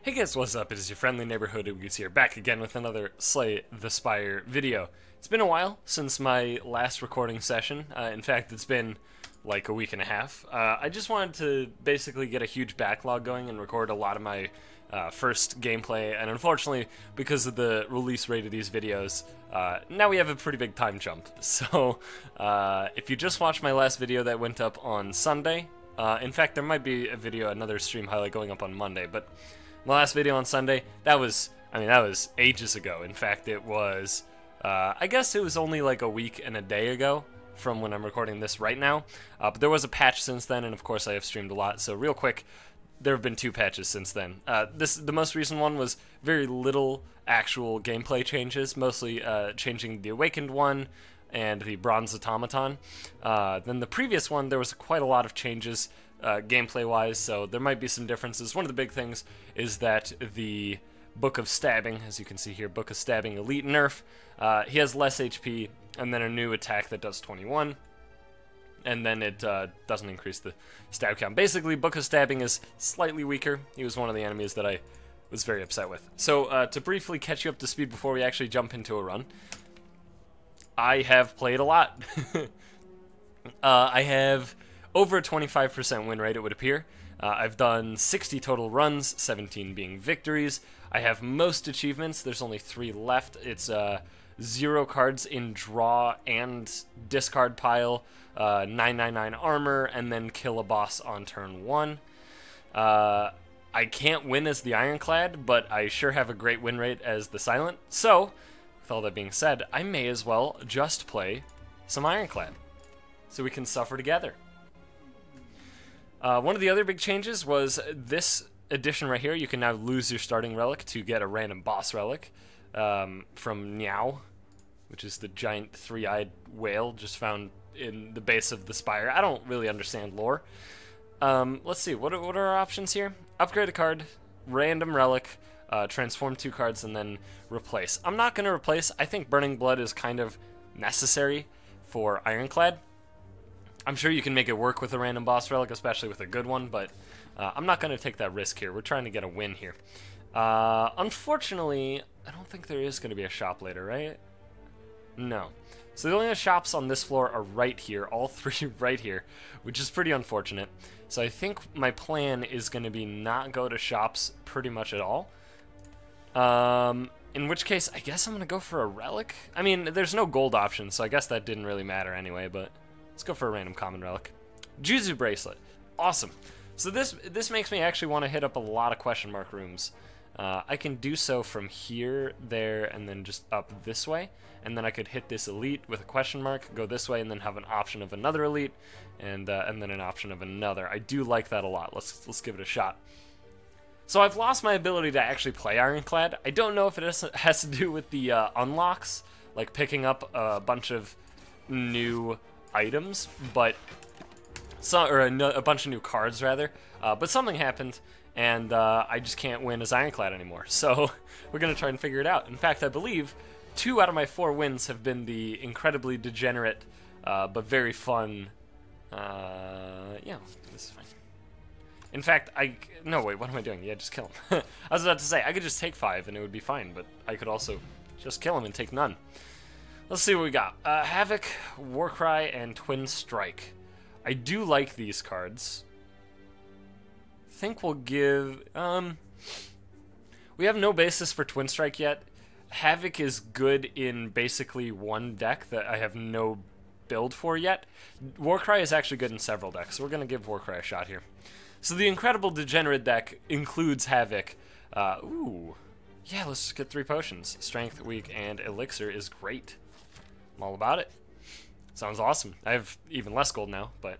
Hey guys, what's up? It is your friendly neighborhood UberGoose here, back again with another Slay the Spire video. It's been a while since my last recording session. In fact, it's been like a week and a half. I just wanted to basically get a huge backlog going and record a lot of my first gameplay, and unfortunately, because of the release rate of these videos, now we have a pretty big time jump. So, if you just watched my last video that went up on Sunday, in fact, there might be a video, another stream highlight going up on Monday, but my last video on Sunday, that was ages ago. In fact, it was, I guess it was only like a week and a day ago from when I'm recording this right now. But there was a patch since then, and of course I have streamed a lot, so real quick, there have been 2 patches since then. The most recent one was very little actual gameplay changes, mostly changing the Awakened one and the Bronze Automaton. Then the previous one, there was quite a lot of changes gameplay-wise, so there might be some differences. One of the big things is that the Book of Stabbing, as you can see here, Book of Stabbing Elite nerf, he has less HP, and then a new attack that does 21, and then it doesn't increase the stab count. Basically, Book of Stabbing is slightly weaker. He was one of the enemies that I was very upset with. So, to briefly catch you up to speed before we actually jump into a run, I have played a lot. I have over a 25% win rate, it would appear. I've done 60 total runs, 17 being victories. I have most achievements. There's only 3 left. It's 0 cards in draw and discard pile, 999 armor, and then kill a boss on turn 1. I can't win as the Ironclad, but I sure have a great win rate as the Silent. So, with all that being said, I may as well just play some Ironclad, so we can suffer together. One of the other big changes was this edition right here. You can now lose your starting relic to get a random boss relic from Niao, which is the giant 3-eyed whale just found in the base of the Spire. I don't really understand lore. Let's see, what are our options here? Upgrade a card, random relic, transform 2 cards, and then replace. I'm not going to replace. I think Burning Blood is kind of necessary for Ironclad. I'm sure you can make it work with a random boss relic, especially with a good one, but I'm not going to take that risk here. We're trying to get a win here. Unfortunately, I don't think there is going to be a shop later, right? No. So the only shops on this floor are right here, all 3 right here, which is pretty unfortunate. So I think my plan is going to be not go to shops pretty much at all. In which case, I guess I'm going to go for a relic. I mean, there's no gold option, so I guess that didn't really matter anyway, but let's go for a random common relic. Juzu Bracelet. Awesome. So this makes me actually want to hit up a lot of question mark rooms. I can do so from here, there, and then just up this way. And then I could hit this elite with a question mark, go this way, and then have an option of another elite, and then an option of another. I do like that a lot. Let's give it a shot. So I've lost my ability to actually play Ironclad. I don't know if it has to do with the unlocks, like picking up a bunch of new items, but a bunch of new cards rather. But something happened, and I just can't win as Ironclad anymore. So we're gonna try and figure it out. In fact, I believe 2 out of my 4 wins have been the incredibly degenerate, but very fun. Yeah, this is fine. In fact, no, wait, what am I doing? Yeah, just kill him. I was about to say, I could just take 5 and it would be fine, but I could also just kill him and take none. Let's see what we got. Havoc, Warcry, and Twin Strike. I do like these cards. I think we'll give... we have no basis for Twin Strike yet. Havoc is good in basically one deck that I have no build for yet. Warcry is actually good in several decks, so we're going to give Warcry a shot here. So the Incredible Degenerate deck includes Havoc. Ooh. Yeah, let's just get 3 potions. Strength, Weak, and Elixir is great. I'm all about it. Sounds awesome. I have even less gold now, but...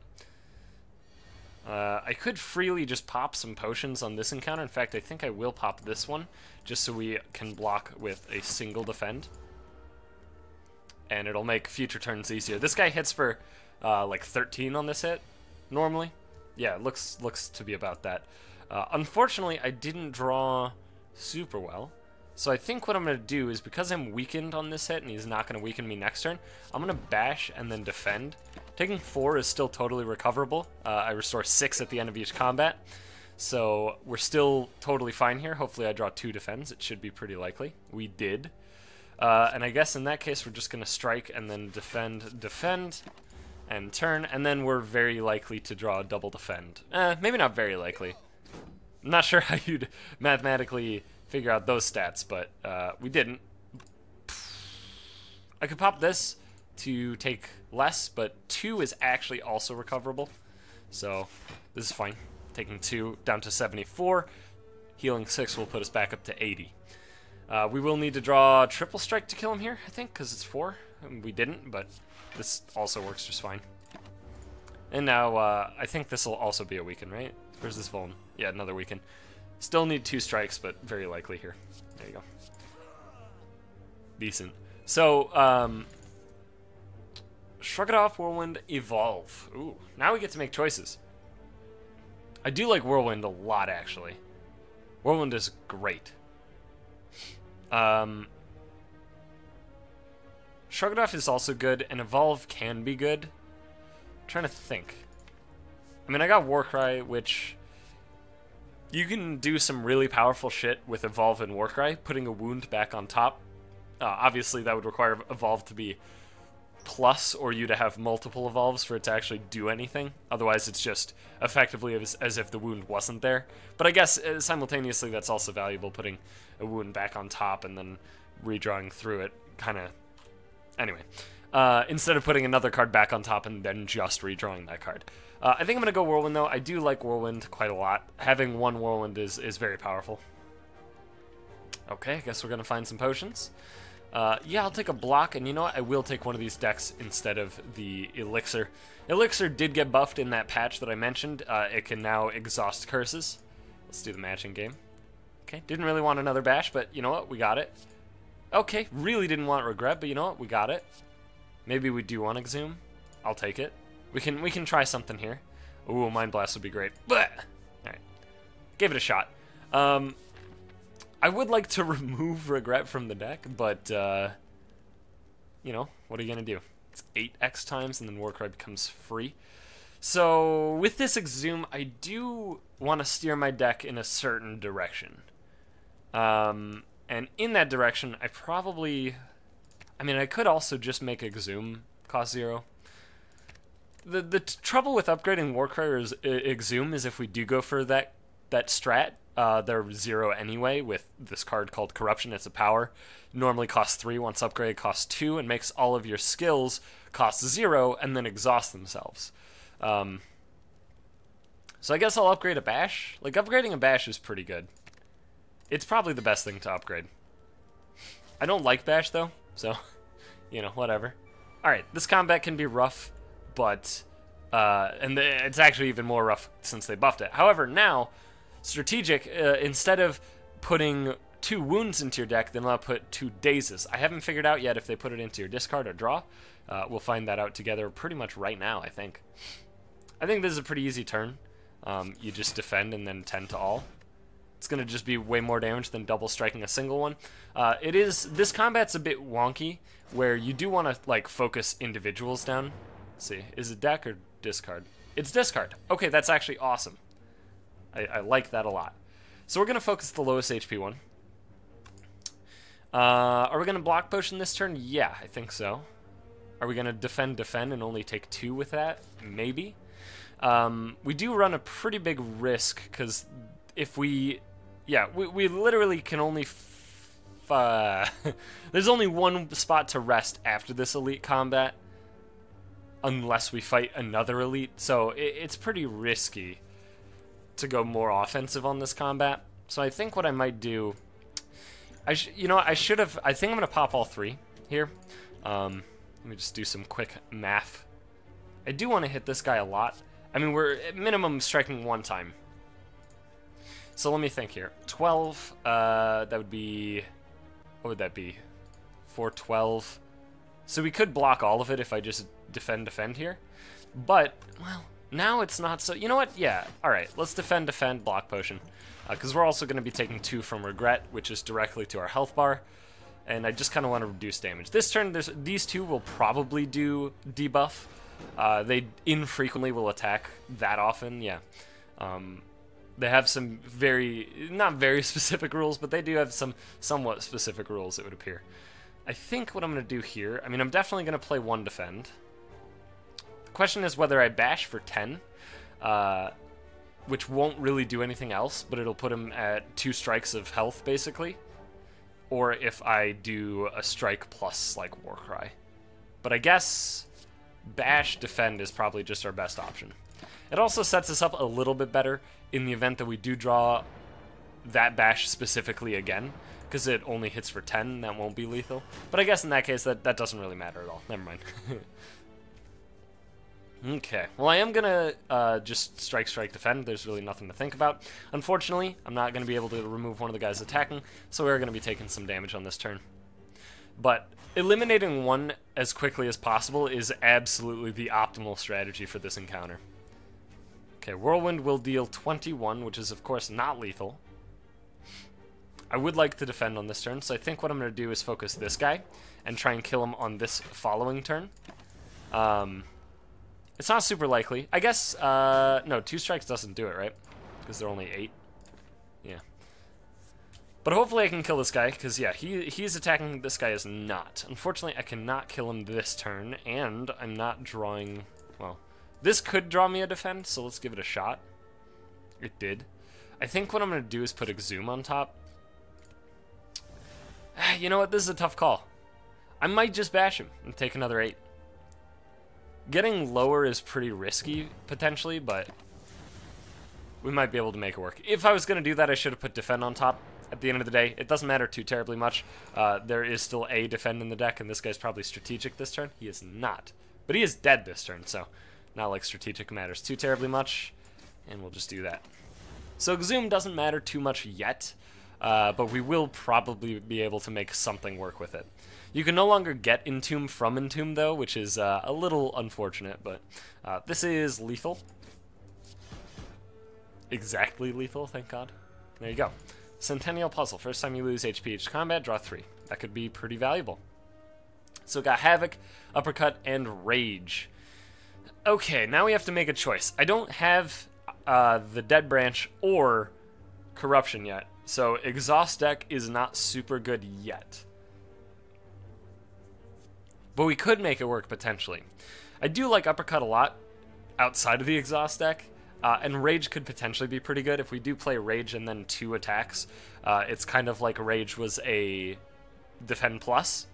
I could freely just pop some potions on this encounter. In fact, I think I will pop this one, just so we can block with a single defend. And it'll make future turns easier. This guy hits for, like 13 on this hit, normally. Yeah, it looks to be about that. Unfortunately, I didn't draw super well. So I think what I'm going to do is, because I'm weakened on this hit and he's not going to weaken me next turn, I'm going to bash and then defend. Taking 4 is still totally recoverable. I restore 6 at the end of each combat. So we're still totally fine here. Hopefully I draw 2 defends. It should be pretty likely. We did. And I guess in that case we're just going to strike and then defend, and turn, and then we're very likely to draw a double defend. Maybe not very likely. I'm not sure how you'd mathematically figure out those stats, but we didn't. I could pop this to take less, but 2 is actually also recoverable. So this is fine. Taking 2 down to 74. Healing 6 will put us back up to 80. We will need to draw triple strike to kill him here, I think, because it's 4. We didn't, but this also works just fine. And now I think this will also be a weaken, right? Where's this vuln? Yeah, another weaken. Still need 2 strikes, but very likely here. There you go. Decent. So, shrug it off, Whirlwind, evolve. Ooh, now we get to make choices. I do like Whirlwind a lot, actually. Whirlwind is great. Shrug it off is also good, and evolve can be good. I'm trying to think. I mean, I got Warcry, which you can do some really powerful shit with evolve and Warcry, putting a wound back on top. Obviously, that would require evolve to be plus, or you to have multiple evolves for it to actually do anything. Otherwise, it's just effectively as if the wound wasn't there. But I guess simultaneously, that's also valuable, putting a wound back on top and then redrawing through it. Kind of. Anyway, instead of putting another card back on top and then just redrawing that card. I think I'm gonna go Whirlwind though. I do like Whirlwind quite a lot. Having 1 Whirlwind is very powerful. Okay, I guess we're gonna find some potions. Yeah, I'll take a block, and you know what? I will take one of these decks instead of the Elixir. Elixir did get buffed in that patch that I mentioned. It can now exhaust curses. Let's do the matching game. Okay, didn't really want another bash, but you know what? We got it. Okay, really didn't want regret, but you know what? We got it. Maybe we do want Exhume. I'll take it. We can try something here. Ooh, Mind Blast would be great. But all right, gave it a shot. I would like to remove regret from the deck, but you know, what are you gonna do? It's 8x times, and then Warcry becomes free. So with this Exhume, I do want to steer my deck in a certain direction. And in that direction, I mean, I could also just make Exhume cost 0. The trouble with upgrading Warcry or Exhume is if we do go for that strat, they're 0 anyway with this card called Corruption. It's a power. Normally costs 3, once upgrade costs 2, and makes all of your skills cost 0 and then exhaust themselves. So I guess I'll upgrade a Bash. Like, upgrading a Bash is pretty good. It's probably the best thing to upgrade. I don't like Bash, though, so, you know, whatever. Alright, this combat can be rough, but, and it's actually even more rough since they buffed it. However, now, strategic, instead of putting 2 wounds into your deck, then I'll put 2 dazes. I haven't figured out yet if they put it into your discard or draw. We'll find that out together pretty much right now, I think. I think this is a pretty easy turn. You just defend and then 10 to all. It's going to just be way more damage than double striking a single one. This combat's a bit wonky, where you do want to, like, focus individuals down. Let's see, is it deck or discard? It's discard. Okay, that's actually awesome. I like that a lot. So we're going to focus the lowest HP one. Are we going to block potion this turn? Yeah, I think so. Are we going to defend, and only take 2 with that? Maybe. We do run a pretty big risk, because if we... Yeah, we literally can only... There's only 1 spot to rest after this elite combat, unless we fight another elite, so it's pretty risky to go more offensive on this combat. So I think what I might do... you know, I think I'm going to pop all 3 here. Let me just do some quick math. I do want to hit this guy a lot. I mean, we're at minimum striking 1 time. So let me think here. 12, that would be... What would that be? 4, 12. So we could block all of it if I just defend here. But, well, now it's not so... You know what? Yeah, alright. Let's defend, block potion. Because we're also going to be taking 2 from regret, which is directly to our health bar. And I just kind of want to reduce damage. This turn, these 2 will probably do debuff. They infrequently will attack that often, yeah. They have some not very specific rules, but they do have some somewhat specific rules, it would appear. I think what I'm going to do here, I mean, I'm definitely going to play 1 defend. The question is whether I bash for 10, which won't really do anything else, but it'll put him at 2 strikes of health, basically. Or if I do a strike plus, like, Warcry. But I guess bash defend is probably just our best option. It also sets us up a little bit better in the event that we do draw that bash specifically again, because it only hits for 10, that won't be lethal. But I guess in that case, that doesn't really matter at all. Never mind. Okay, well I am going to just strike, defend. There's really nothing to think about. Unfortunately, I'm not going to be able to remove one of the guys attacking, so we're going to be taking some damage on this turn. But eliminating one as quickly as possible is absolutely the optimal strategy for this encounter. Okay, Whirlwind will deal 21, which is of course not lethal. I would like to defend on this turn, so I think what I'm going to do is focus this guy and try and kill him on this following turn. It's not super likely. I guess, no, 2 strikes doesn't do it, right? Because they're only 8. Yeah. But hopefully I can kill this guy, because, yeah, he's attacking, this guy is not. Unfortunately, I cannot kill him this turn, and I'm not drawing, well, this could draw me a defend, so let's give it a shot. It did. I think what I'm going to do is put Exhume on top. You know what, this is a tough call. I might just bash him and take another 8. Getting lower is pretty risky, potentially, but we might be able to make it work. If I was going to do that, I should have put Defend on top. At the end of the day, it doesn't matter too terribly much. There is still a Defend in the deck, and this guy's probably strategic this turn. He is not. But he is dead this turn, so not like strategic matters too terribly much, and we'll just do that. So Exhume doesn't matter too much yet, but we will probably be able to make something work with it. You can no longer get Entomb from Entomb, though, which is a little unfortunate, but this is lethal. Exactly lethal, thank God. There you go. Centennial Puzzle. First time you lose HP each combat, draw 3. That could be pretty valuable. So got Havoc, Uppercut, and Rage. Okay, now we have to make a choice. I don't have the Dead Branch or Corruption yet, so Exhaust deck is not super good yet. But we could make it work, potentially. I do like Uppercut a lot outside of the Exhaust deck, and Rage could potentially be pretty good. If we do play Rage and then 2 attacks, it's kind of like Rage was a Defend Plus.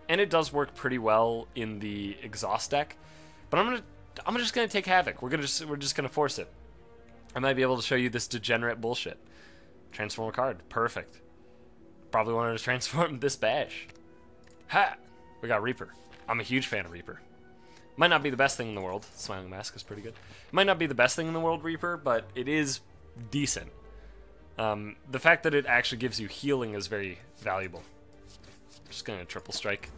And it does work pretty well in the Exhaust deck. But I'm just gonna take Havoc. We're just gonna force it. I might be able to show you this degenerate bullshit. Transform a card. Perfect. Probably wanted to transform this bash. Ha! We got Reaper. I'm a huge fan of Reaper. Might not be the best thing in the world. Smiling Mask is pretty good. Might not be the best thing in the world, Reaper, but it is decent. The fact that it actually gives you healing is very valuable. Just gonna triple strike.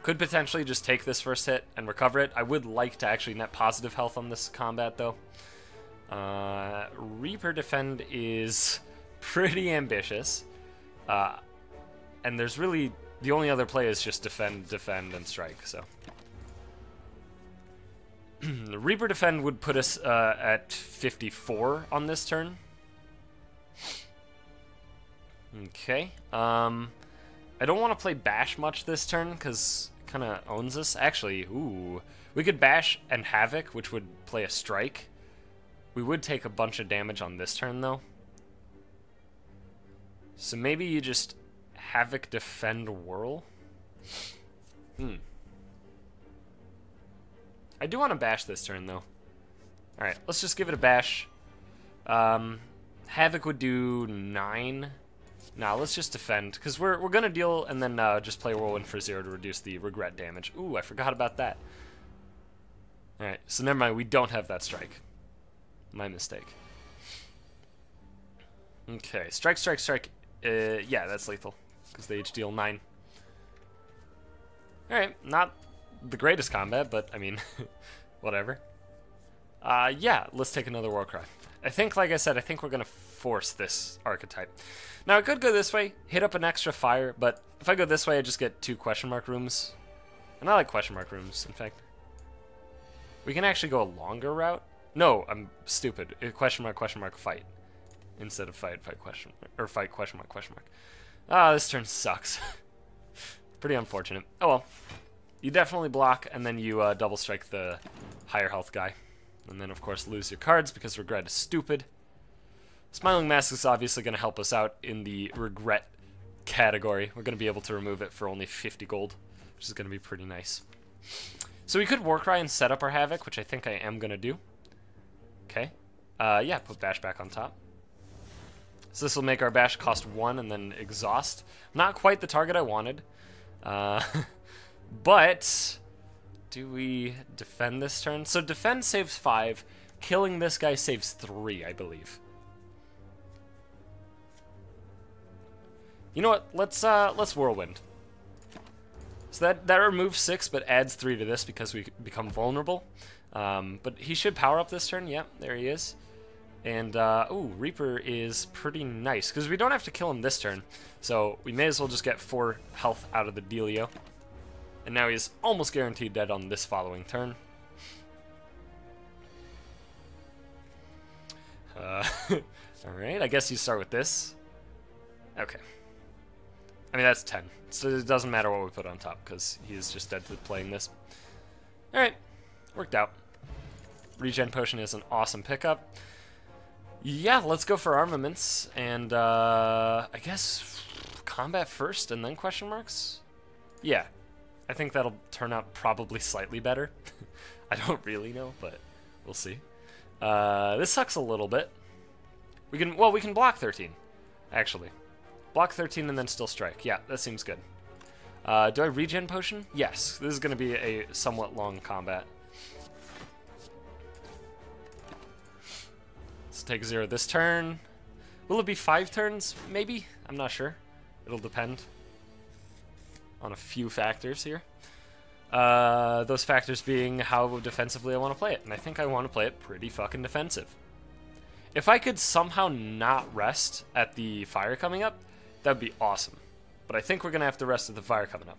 Could potentially just take this first hit and recover it. I would like to actually net positive health on this combat, though. Reaper Defend is pretty ambitious. And there's really, the only other play is just defend, and strike, so. Reaper Defend would put us at 54 on this turn. Okay. I don't want to play Bash much this turn, because it kind of owns us. Actually, ooh. We could Bash and Havoc, which would play a strike. We would take a bunch of damage on this turn, though. So maybe you just Havoc, Defend, Whirl? I do want to bash this turn, though. Alright, let's just give it a bash. Havoc would do 9. Nah, let's just defend, because we're going to deal and then just play Whirlwind for 0 to reduce the regret damage. Ooh, I forgot about that. Alright, so never mind, we don't have that strike. My mistake. Okay, strike. Yeah, that's lethal, because they each deal 9. Alright, not the greatest combat, but, I mean, whatever. Yeah, let's take another Warcry. I think, like I said, I think we're going to force this archetype. Now, I could go this way, hit up an extra fire, but if I go this way, I just get 2 question mark rooms. And I like question mark rooms, in fact. We can actually go a longer route. No, I'm stupid. Question mark, fight. Instead of fight question mark, or fight question mark. Ah, this turn sucks. Pretty unfortunate. Oh well. You definitely block, and then you double strike the higher health guy. And then, of course, lose your cards because regret is stupid. Smiling Mask is obviously going to help us out in the regret category. We're going to be able to remove it for only 50 gold, which is going to be pretty nice. So we could Warcry and set up our Havoc, which I think I am going to do. Okay. Yeah, put Bash back on top. So this will make our Bash cost 1 and then Exhaust. Not quite the target I wanted. But do we defend this turn? So defend saves 5. Killing this guy saves 3, I believe. You know what? Let's Whirlwind. So that removes 6, but adds 3 to this because we become vulnerable. But he should power up this turn. Yep, there he is. And ooh, Reaper is pretty nice because we don't have to kill him this turn. So we may as well just get 4 health out of the dealio. And now he's almost guaranteed dead on this following turn. Alright, I guess you start with this. Okay. I mean, that's 10. So it doesn't matter what we put on top, because he is just dead to playing this. Alright, worked out. Regen Potion is an awesome pickup. Yeah, let's go for armaments, and I guess combat first and then question marks? Yeah. I think that'll turn out probably slightly better. I don't really know, but we'll see. This sucks a little bit. We can block 13, actually. Block 13 and then still strike. Yeah, that seems good. Do I regen potion? Yes. This is going to be a somewhat long combat. Let's take 0 this turn. Will it be 5 turns? Maybe? I'm not sure. It'll depend on a few factors here. Those factors being how defensively I want to play it. And I think I want to play it pretty fucking defensive. If I could somehow not rest at the fire coming up, that'd be awesome. But I think we're going to have to rest at the fire coming up.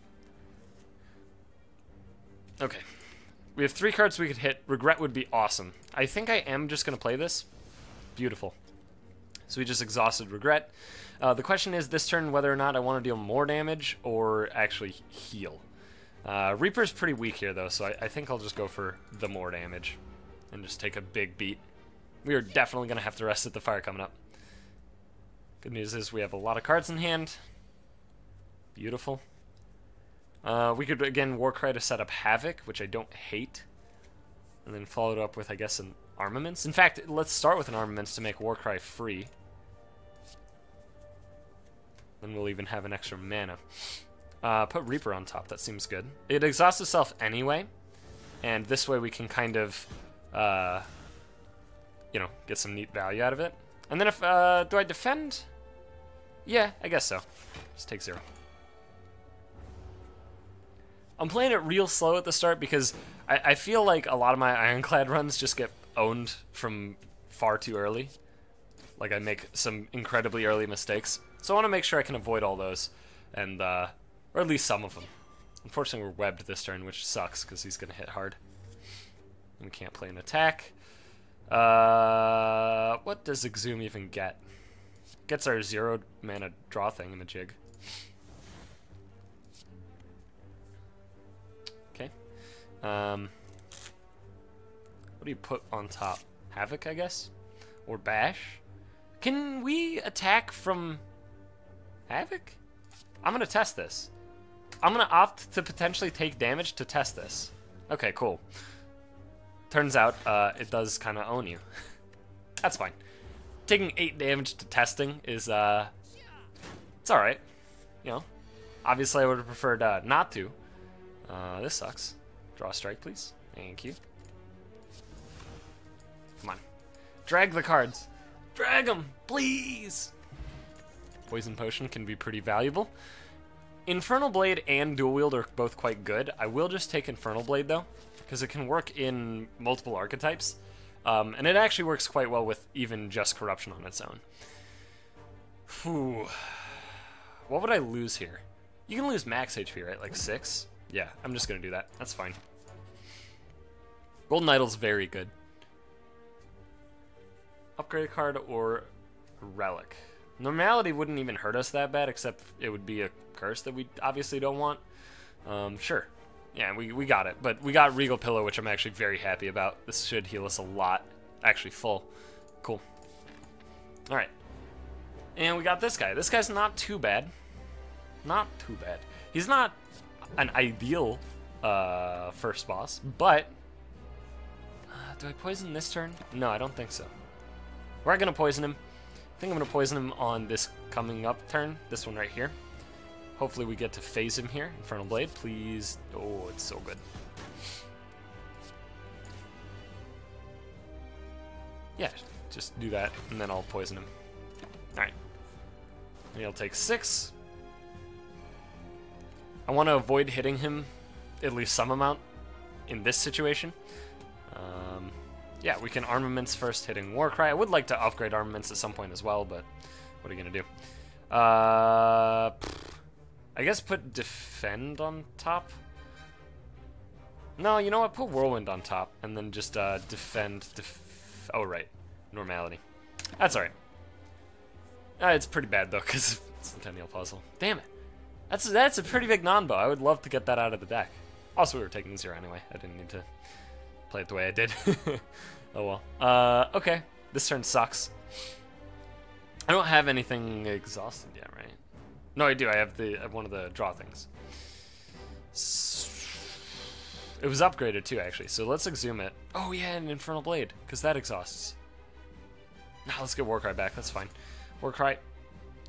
Okay. We have 3 cards we could hit. Regret would be awesome. I think I am just going to play this. Beautiful. So we just exhausted Regret. The question is this turn whether or not I want to deal more damage or actually heal. Reaper's pretty weak here though, so I think I'll just go for the more damage and just take a big beat. We are definitely going to have to rest at the fire coming up. Good news is we have a lot of cards in hand. Beautiful. We could again Warcry to set up Havoc, which I don't hate. And then follow it up with, I guess, an Armaments. In fact, let's start with an Armaments to make Warcry free. Then we'll even have an extra mana. Put Reaper on top, that seems good. It exhausts itself anyway, and this way we can kind of, you know, get some neat value out of it. And then if, do I defend? Yeah, I guess so. Just take 0. I'm playing it real slow at the start because I feel like a lot of my Ironclad runs just get owned from far too early. Like I make some incredibly early mistakes. So I want to make sure I can avoid all those, and or at least some of them. Unfortunately, we're webbed this turn, which sucks because he's going to hit hard. We can't play an attack. What does Exhume even get? Gets our 0 mana draw thing in the jig. Okay. What do you put on top? Havoc, I guess? Or Bash? Can we attack from Havoc? I'm going to test this. I'm going to opt to potentially take damage to test this. Okay, cool. Turns out it does kind of own you. That's fine. Taking 8 damage to testing is, it's alright. You know, obviously I would have preferred not to. This sucks. Draw a strike, please. Thank you. Come on. Drag the cards. Drag them, please! Poison Potion can be pretty valuable. Infernal Blade and Dual Wield are both quite good. I will just take Infernal Blade, though, because it can work in multiple archetypes. And it actually works quite well with even just Corruption on its own. Whew. What would I lose here? You can lose max HP, right? Like 6? Yeah, I'm just going to do that. That's fine. Golden Idol's very good. Upgrade card or relic. Normality wouldn't even hurt us that bad, except it would be a curse that we obviously don't want. Sure. Yeah, we got it. But we got Regal Pillow, which I'm actually very happy about. This should heal us a lot. Actually, full. Cool. Alright. And we got this guy. This guy's not too bad. Not too bad. He's not an ideal first boss, but... do I poison this turn? No, I don't think so. We're gonna poison him. I think I'm gonna poison him on this coming up turn. This one right here. Hopefully we get to phase him here. Infernal Blade, please. Oh, it's so good. Yeah, just do that, and then I'll poison him. Alright. He'll take 6. I want to avoid hitting him at least some amount in this situation. Yeah, we can armaments first, hitting Warcry. I would like to upgrade armaments at some point as well, but what are you going to do? I guess put Defend on top. No, you know what? Put Whirlwind on top, and then just Defend. Oh, right. Normality. That's alright. It's pretty bad, though, because it's a Centennial Puzzle. Damn it. That's a pretty big non-bow. I would love to get that out of the deck. Also, we were taking 0 anyway. I didn't need to play it the way I did. Oh well. Okay. This turn sucks. I don't have anything exhausted yet, right? No, I do. I have one of the draw things. It was upgraded too, actually. So let's exhume it. Oh yeah, an Infernal Blade, because that exhausts. Now let's get Warcry back. That's fine. Warcry.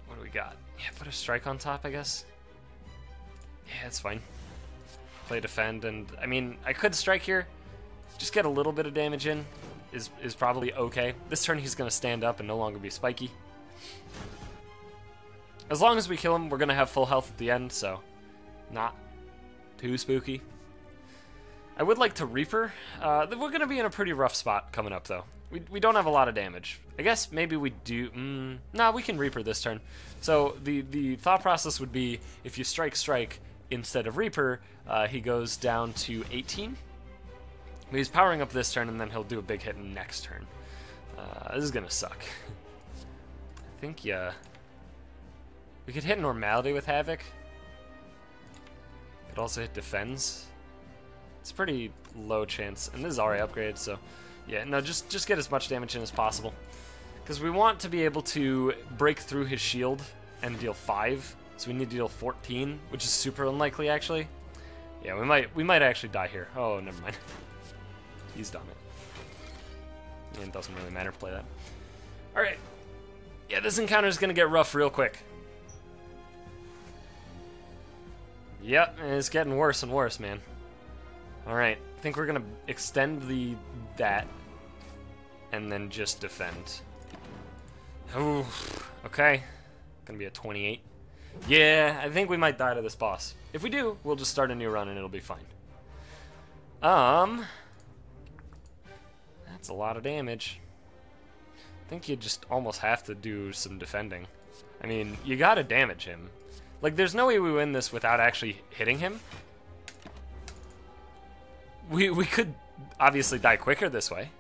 What do we got? Yeah, put a strike on top, I guess. Yeah, it's fine. Play defend, and I mean, I could strike here. Just get a little bit of damage in is probably okay. This turn he's gonna stand up and no longer be spiky. As long as we kill him, we're gonna have full health at the end, so not too spooky. I would like to Reaper. We're gonna be in a pretty rough spot coming up, though. We don't have a lot of damage. I guess maybe we do. Nah, we can Reaper this turn. So the thought process would be if you strike instead of Reaper, he goes down to 18. But he's powering up this turn, and then he'll do a big hit next turn. This is gonna suck. I think, yeah. We could hit Normality with Havoc. Could also hit Defends. It's a pretty low chance, and this is already upgraded, so yeah, no, just get as much damage in as possible. Because we want to be able to break through his shield and deal 5, so we need to deal 14, which is super unlikely, actually. Yeah, we might actually die here. Oh, never mind. He's done it. It doesn't really matter to play that. Alright. Yeah, this encounter is going to get rough real quick. Yep, and it's getting worse and worse, man. Alright, I think we're going to extend that and then just defend. Ooh, okay. Gonna be a 28. Yeah, I think we might die to this boss. If we do, we'll just start a new run and it'll be fine. That's a lot of damage. I think you just almost have to do some defending. I mean, you gotta damage him. Like, there's no way we win this without actually hitting him. We could obviously die quicker this way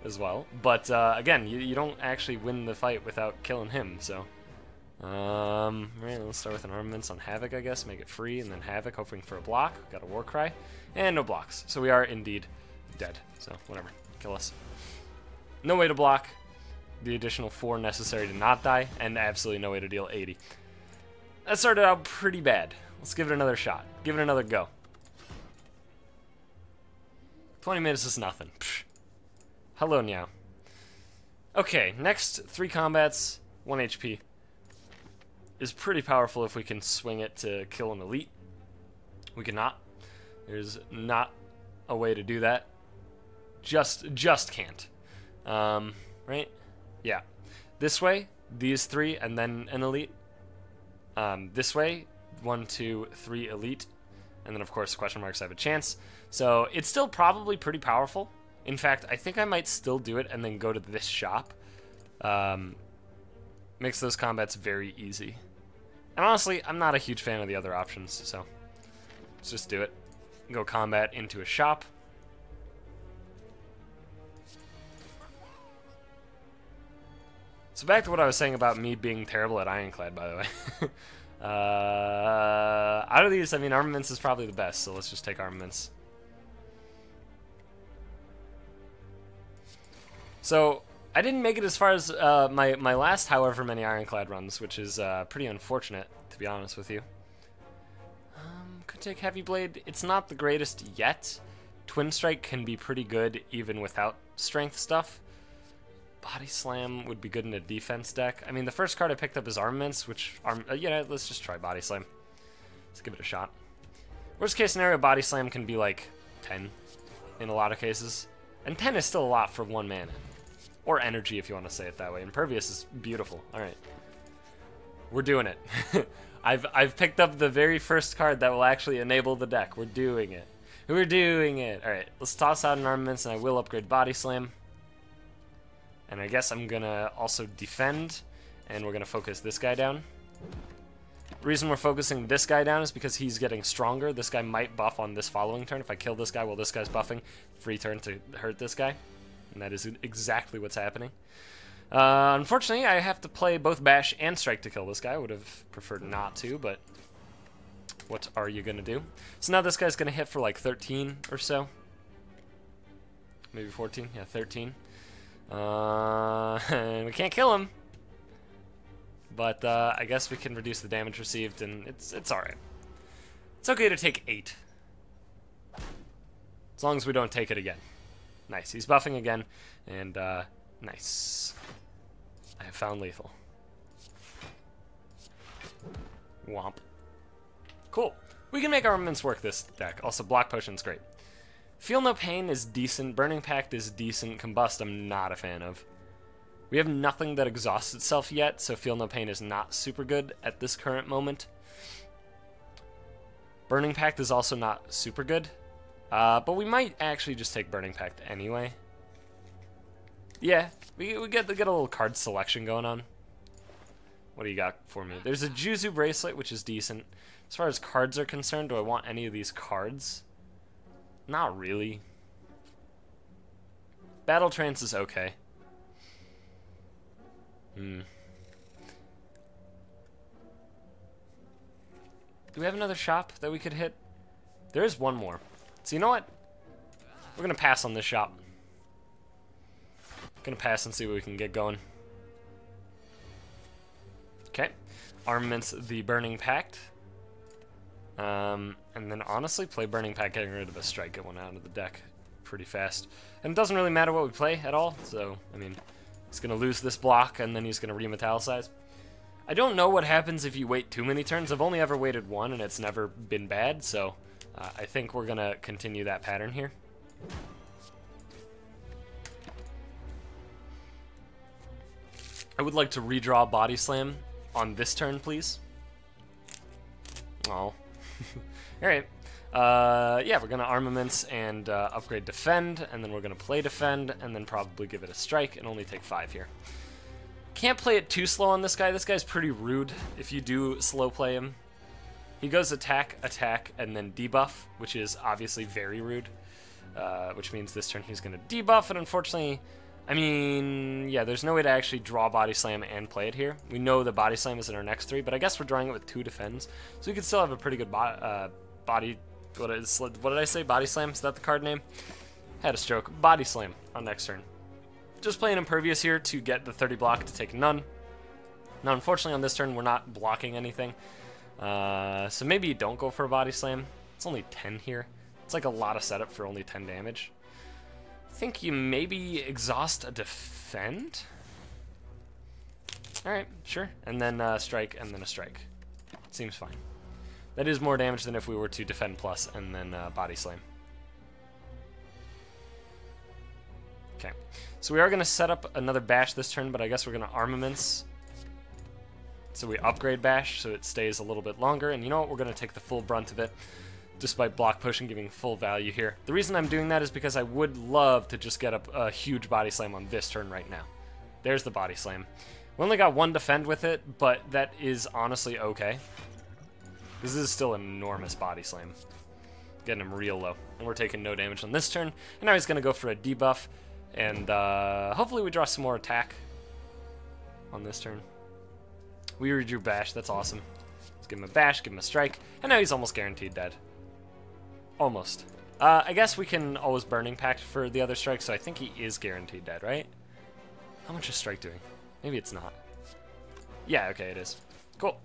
as well, but again, you don't actually win the fight without killing him, so. Right, let's start with an armaments on Havoc, I guess, make it free, and then Havoc, hoping for a block. Got a Warcry, and no blocks, so we are indeed dead, so whatever, kill us. No way to block, the additional 4 necessary to not die, and absolutely no way to deal 80. That started out pretty bad. Let's give it another shot, give it another go. 20 minutes is nothing. Psh. Hello, Meow. Okay, next 3 combats, 1 HP. Is pretty powerful if we can swing it to kill an elite. We cannot. There's not a way to do that. Just can't. Right? Yeah. This way, these 3, and then an elite. This way, 1, 2, 3 elite. And then, of course, question marks have a chance. So it's still probably pretty powerful. In fact, I think I might still do it and then go to this shop. Makes those combats very easy. And honestly, I'm not a huge fan of the other options, so let's just do it. Go combat into a shop. So back to what I was saying about me being terrible at Ironclad, by the way. Out of these, I mean, Armaments is probably the best, so let's just take Armaments. So, I didn't make it as far as my last however many Ironclad runs, which is pretty unfortunate, to be honest with you. Could take Heavy Blade. It's not the greatest yet. Twin Strike can be pretty good even without strength stuff. Body Slam would be good in a defense deck. I mean, the first card I picked up is Armaments, which, yeah, let's just try Body Slam. Let's give it a shot. Worst case scenario, Body Slam can be like 10 in a lot of cases. And 10 is still a lot for 1 mana. Or energy, if you want to say it that way. Impervious is beautiful. Alright. We're doing it. I've picked up the very first card that will actually enable the deck. We're doing it. We're doing it. Alright, let's toss out an Armaments, and I will upgrade Body Slam. And I guess I'm gonna also defend, and we're gonna focus this guy down. The reason we're focusing this guy down is because he's getting stronger. This guy might buff on this following turn. If I kill this guy while this guy's buffing, free turn to hurt this guy. And that is exactly what's happening. Unfortunately, I have to play both Bash and Strike to kill this guy. I would have preferred not to, but what are you gonna do? So now this guy's gonna hit for like 13 or so. Maybe 14, yeah, 13. And we can't kill him, but I guess we can reduce the damage received, and it's alright. It's okay to take 8. As long as we don't take it again. Nice, he's buffing again, and nice. I have found lethal. Womp. Cool. We can make Armaments work this deck. Also, Block Potion's great. Feel No Pain is decent. Burning Pact is decent. Combust I'm not a fan of. We have nothing that exhausts itself yet, so Feel No Pain is not super good at this current moment. Burning Pact is also not super good. But we might actually just take Burning Pact anyway. Yeah, we get a little card selection going on. What do you got for me? There's a Juzu Bracelet, which is decent. As far as cards are concerned, do I want any of these cards? Not really. Battle Trance is okay. Do we have another shop that we could hit? There is one more. So you know what? We're gonna pass on this shop. Gonna pass and see what we can get going. Okay. Armaments the Burning Pact. And then honestly, play Burning Pact, getting rid of a Strike, get one out of the deck pretty fast. And it doesn't really matter what we play at all, so, I mean, he's going to lose this block, and then he's going to remetallicize. I don't know what happens if you wait too many turns. I've only ever waited one, and it's never been bad, so I think we're going to continue that pattern here. I would like to redraw Body Slam on this turn, please. Oh. Alright. Yeah, we're going to Armaments and upgrade Defend, and then we're going to play Defend, and then probably give it a Strike, and only take 5 here. Can't play it too slow on this guy. This guy's pretty rude if you do slow play him. He goes attack, attack, and then debuff, which is obviously very rude. Which means this turn he's going to debuff, and unfortunately, I mean, yeah, there's no way to actually draw Body Slam and play it here. We know the Body Slam is in our next 3, but I guess we're drawing it with 2 defends, so we could still have a pretty good body. What did I say? Body Slam? Is that the card name? Had a stroke. Body Slam on next turn. Just playing Impervious here to get the 30 block to take none. Now, unfortunately, on this turn, we're not blocking anything. So maybe you don't go for a Body Slam. It's only 10 here. It's like a lot of setup for only 10 damage. I think you maybe exhaust a Defend? Alright, sure. And then Strike, and then a Strike. Seems fine. That is more damage than if we were to Defend plus and then Body Slam. Okay, so we are going to set up another Bash this turn, but I guess we're going to Armaments. So we upgrade Bash so it stays a little bit longer, and you know what, we're going to take the full brunt of it, despite block pushing giving full value here. The reason I'm doing that is because I would love to just get a huge Body Slam on this turn right now. There's the Body Slam. We only got 1 Defend with it, but that is honestly okay. This is still an enormous Body Slam. Getting him real low. And we're taking no damage on this turn. And now he's going to go for a debuff. And hopefully we draw some more attack. on this turn. We redrew bash. That's awesome. Let's give him a bash, give him a strike, and now he's almost guaranteed dead. Almost. I guess we can always Burning Pact for the other strike, so I think he is guaranteed dead, right? How much is strike doing? Maybe it's not. Yeah, okay, it is. Cool.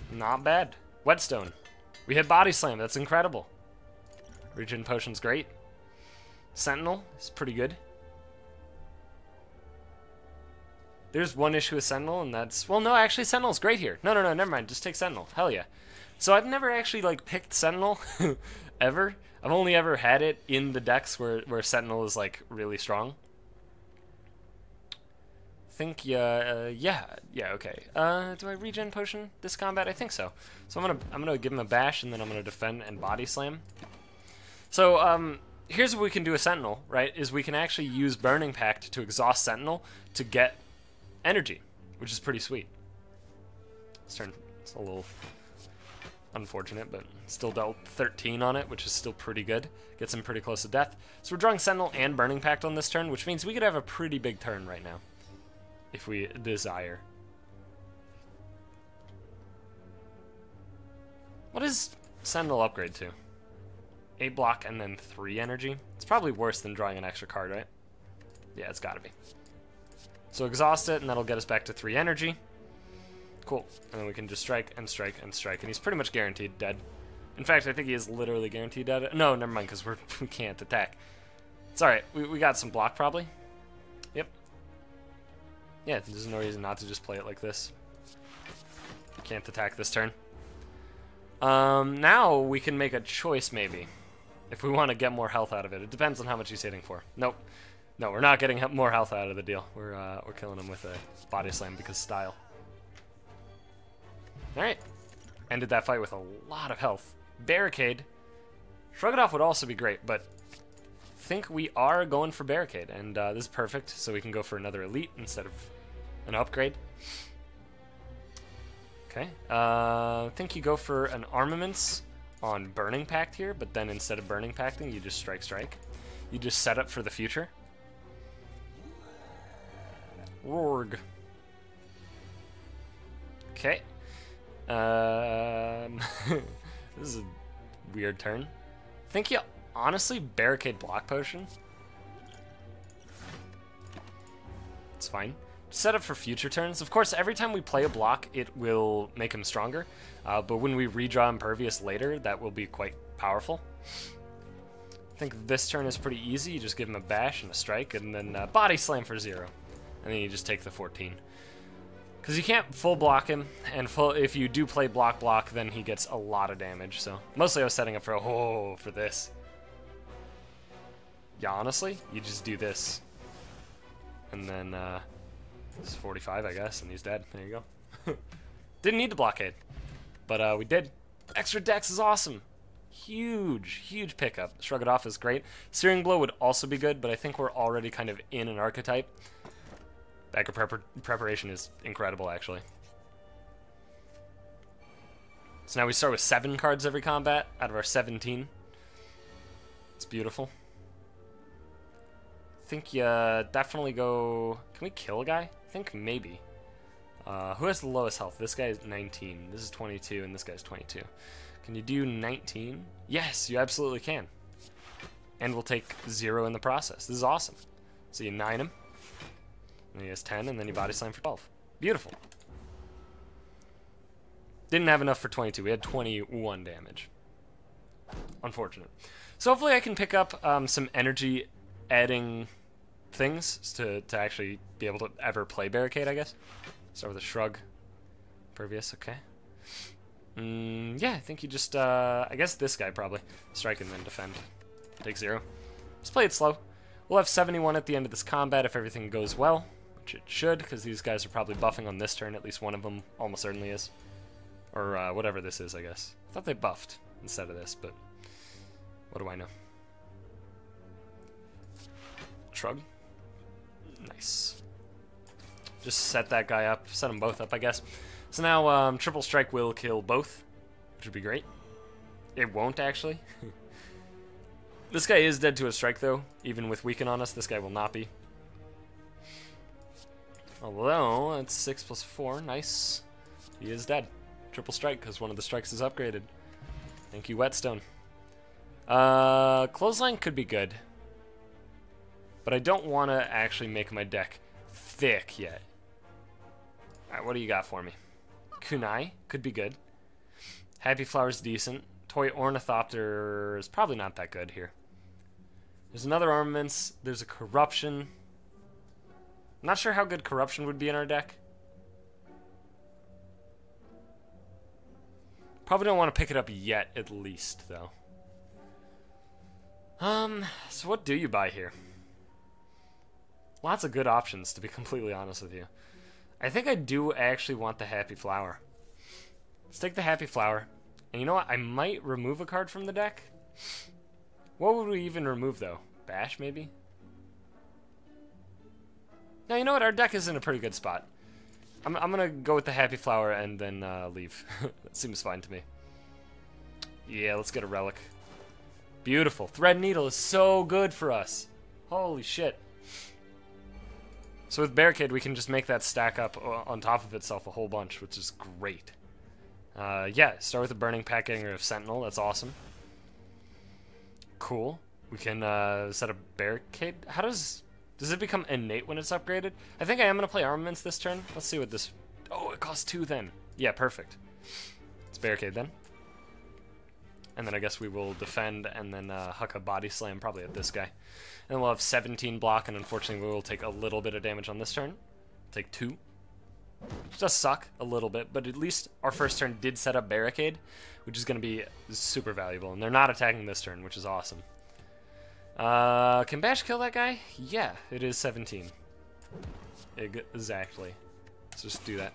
Not bad. Whetstone. We hit Body Slam. That's incredible. Regen Potion's great. Sentinel is pretty good. There's one issue with Sentinel, and that's... Well, no, actually, Sentinel's great here. No, never mind. Just take Sentinel. Hell yeah. So I've never actually, like, picked Sentinel ever. I've only ever had it in the decks where Sentinel is, like, really strong. I think, yeah, okay. Do I regen potion this combat? I think so. So I'm gonna give him a bash, and then I'm gonna defend and body slam. So, here's what we can do with Sentinel, right? Is we can actually use Burning Pact to exhaust Sentinel to get energy, which is pretty sweet. This turn, it's a little unfortunate, but still dealt 13 on it, which is still pretty good. Gets him pretty close to death. So we're drawing Sentinel and Burning Pact on this turn, which means we could have a pretty big turn right now, if we desire. What is Sentinel upgrade to? 8 block and then 3 energy? It's probably worse than drawing an extra card, right? Yeah, it's gotta be. So exhaust it, and that'll get us back to 3 energy. Cool. And then we can just strike and strike and strike, and he's pretty much guaranteed dead. In fact, I think he is literally guaranteed dead. No, never mind, because we can't attack. It's alright. We got some block, probably. Yep. Yeah, there's no reason not to just play it like this. Can't attack this turn. Now we can make a choice, maybe. If we want to get more health out of it. It depends on how much he's hitting for. Nope. No, we're not getting more health out of the deal. We're killing him with a body slam because style. Alright. Ended that fight with a lot of health. Barricade. Shrug It Off would also be great, but I think we are going for Barricade, and this is perfect, so we can go for another Elite instead of an upgrade. Okay. I think you go for an Armaments on Burning Pact here, but then instead of Burning Pacting, you just strike. You just set up for the future. Rorg. Okay. This is a weird turn. I think you honestly Barricade Block Potion. It's fine. Set up for future turns. Of course, every time we play a block, it will make him stronger. But when we redraw Impervious later, that will be quite powerful. I think this turn is pretty easy. You just give him a bash and a strike, and then body slam for 0. And then you just take the 14. Because you can't full block him, and if you do play block, then he gets a lot of damage. So mostly I was setting up for this. Yeah, honestly, you just do this. And then it's 45, I guess, and he's dead. There you go. Didn't need the blockade, but we did. Extra dex is awesome. Huge pickup. Shrug It Off is great. Searing Blow would also be good, but I think we're already kind of in an archetype. Backup preparation is incredible, actually. So now we start with 7 cards every combat out of our 17. It's beautiful. I think you definitely go... Can we kill a guy? I think maybe. Who has the lowest health? This guy is 19. This is 22, and this guy's 22. Can you do 19? Yes, you absolutely can. And we'll take 0 in the process. This is awesome. So you 9 him. And he has 10, and then you body slam for 12. Beautiful. Didn't have enough for 22. We had 21 damage. Unfortunate. So hopefully I can pick up some energy adding things to actually be able to ever play Barricade, I guess. Start with a Shrug. Pervious, okay. Yeah, I think you just, I guess this guy probably. Strike and then defend. Take 0. Just play it slow. We'll have 71 at the end of this combat if everything goes well. Which it should, because these guys are probably buffing on this turn. At least one of them almost certainly is. Or whatever this is, I guess. I thought they buffed instead of this, but what do I know? Shrug. Nice. Just set that guy up. Set them both up, I guess. So now Triple Strike will kill both, which would be great. It won't, actually. This guy is dead to a strike, though. Even with Weaken on us, this guy will not be. Although, it's 6 plus 4. Nice. He is dead. Triple strike, because one of the strikes is upgraded. Thank you, Whetstone. Clothesline could be good. But I don't want to actually make my deck thick yet. Alright, what do you got for me? Kunai could be good. Happy Flower's decent. Toy Ornithopter is probably not that good here. There's another Armaments. There's a Corruption. I'm not sure how good Corruption would be in our deck. Probably don't want to pick it up yet, at least, though. So what do you buy here? Lots of good options, to be completely honest with you. I think I do actually want the Happy Flower. Let's take the Happy Flower. And you know what? I might remove a card from the deck. What would we even remove, though? Bash, maybe? No, you know what? Our deck is in a pretty good spot. I'm going to go with the Happy Flower and then leave. That seems fine to me. Yeah, let's get a Relic. Beautiful. Thread Needle is so good for us. Holy shit. So with Barricade, we can just make that stack up on top of itself a whole bunch, which is great. Yeah, start with a Burning Packhanger of Sentinel. That's awesome. Cool. We can set a Barricade. How does it become innate when it's upgraded? I think I am going to play Armaments this turn. Let's see what this... Oh, it costs 2 then. Yeah, perfect. It's Barricade then. And then I guess we will defend and then huck a Body Slam probably at this guy. And then we'll have 17 block, and unfortunately we will take a little bit of damage on this turn. Take 2. Which does suck a little bit, but at least our first turn did set up Barricade, which is going to be super valuable. And they're not attacking this turn, which is awesome. Can Bash kill that guy? Yeah, it is 17. Exactly. Let's just do that.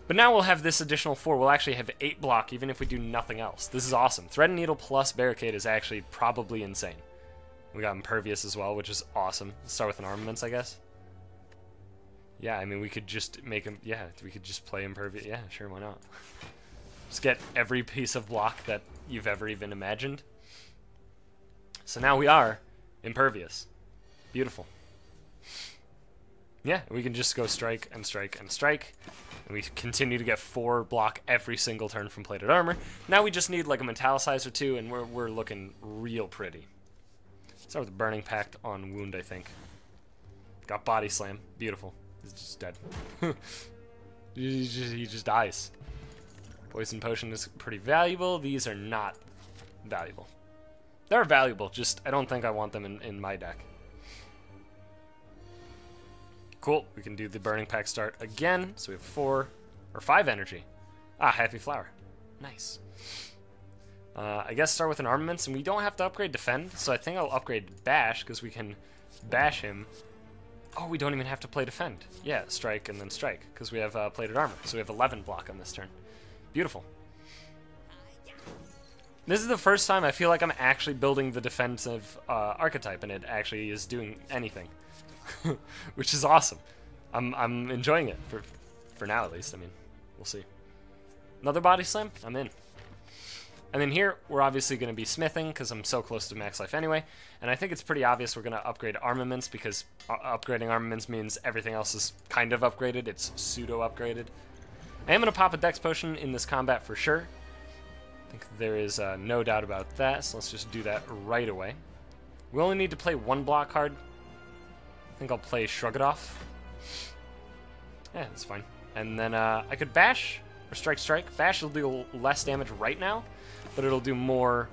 But now we'll have this additional 4. We'll actually have 8 block even if we do nothing else. This is awesome. Thread and Needle plus Barricade is actually probably insane. We got Impervious as well, which is awesome. Let's start with an Armaments, I guess. Yeah, I mean, we could just make him... Yeah, we could just play Impervious. Yeah, sure, why not? Just get every piece of block that you've ever even imagined. So now we are Impervious. Beautiful. Yeah, we can just go strike and strike and strike. And we continue to get 4 block every single turn from Plated Armor. Now we just need like a Metallicize or 2, and we're looking real pretty. Start with the Burning Pact on Wound, I think. Got Body Slam. Beautiful. He's just dead. he just dies. Poison Potion is pretty valuable. These are not valuable. They're valuable, just I don't think I want them in my deck. Cool, we can do the Burning Pact start again. So we have 4 or 5 energy. Ah, Happy Flower. Nice. I guess start with an Armaments, and we don't have to upgrade Defend, so I think I'll upgrade Bash, because we can bash him. Oh, we don't even have to play Defend. Yeah, strike and then strike, because we have Plated Armor, so we have 11 block on this turn. Beautiful. This is the first time I feel like I'm actually building the defensive archetype, and it actually is doing anything. Which is awesome. I'm enjoying it, for now at least. I mean, we'll see. Another Body Slam? I'm in. And then here, we're obviously going to be smithing, because I'm so close to max life anyway. And I think it's pretty obvious we're going to upgrade Armaments, because upgrading Armaments means everything else is kind of upgraded. It's pseudo-upgraded. I am going to pop a Dex Potion in this combat for sure. I think there is no doubt about that, so let's just do that right away. We only need to play 1 block card. I think I'll play Shrug It Off. Yeah, that's fine. And then I could Bash or Strike. Bash will do less damage right now, but it'll do more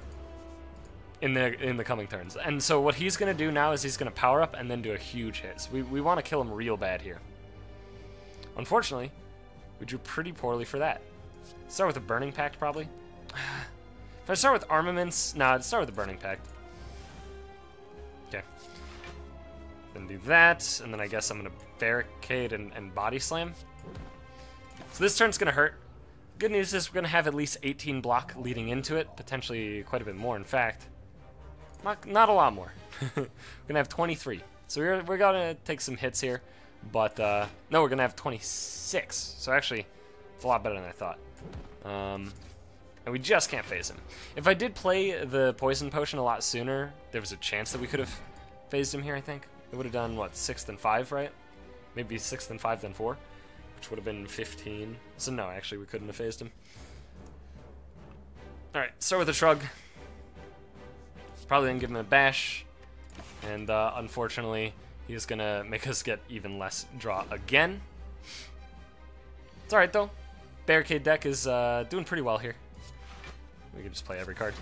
in the coming turns. And so what he's going to do now is he's going to power up and then do a huge hit. So we want to kill him real bad here. Unfortunately, we drew pretty poorly for that. Start with a Burning Pact, probably. If I start with Armaments... Nah, I'd start with the Burning Pact. Okay. Then do that, and then I guess I'm going to Barricade and Body Slam. So this turn's going to hurt. Good news is we're going to have at least 18 block leading into it. Potentially quite a bit more, in fact. Not a lot more. We're going to have 23. So we're going to take some hits here. But, no, we're going to have 26. So actually, it's a lot better than I thought. And we just can't phase him. If I did play the Poison Potion a lot sooner, there was a chance that we could have phased him here, I think. It would have done, what, 6th and 5, right? Maybe 6 then 5 then 4, which would have been 15. So no, actually we couldn't have phased him. Alright, start with a shrug. Probably gonna give him a bash. And unfortunately, he's gonna make us get even less draw again. It's alright though. Barricade deck is doing pretty well here. We can just play every card.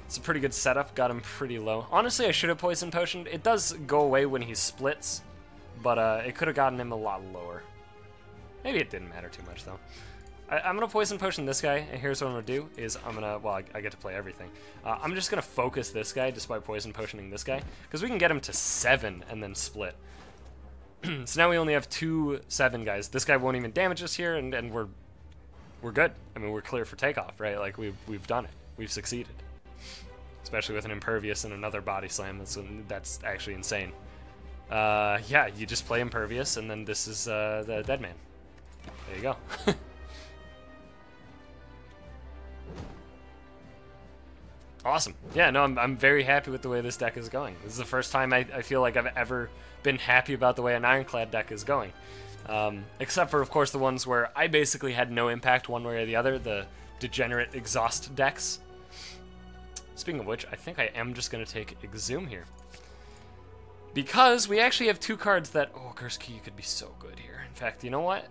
It's a pretty good setup, got him pretty low. Honestly, I should have Poison Potioned. It does go away when he splits, but it could have gotten him a lot lower. Maybe it didn't matter too much though. I'm gonna Poison Potion this guy, and here's what I'm gonna do, is I'm gonna, well, I get to play everything. I'm just gonna focus this guy just by Poison Potioning this guy, because we can get him to 7 and then split. So now we only have 2 7 guys. This guy won't even damage us here, and we're good. I mean, we're clear for takeoff, right? Like, we've done it. We've succeeded. Especially with an Impervious and another Body Slam. That's actually insane. Yeah, you just play Impervious, and then this is the Dead Man. There you go. Awesome. Yeah, no, I'm very happy with the way this deck is going. This is the first time I feel like I've ever been happy about the way an Ironclad deck is going. Except for, of course, the ones where I basically had no impact one way or the other, the degenerate exhaust decks. Speaking of which, I think I am just going to take Exhume here. Because we actually have 2 cards that... Oh, Curse Key could be so good here. In fact, you know what?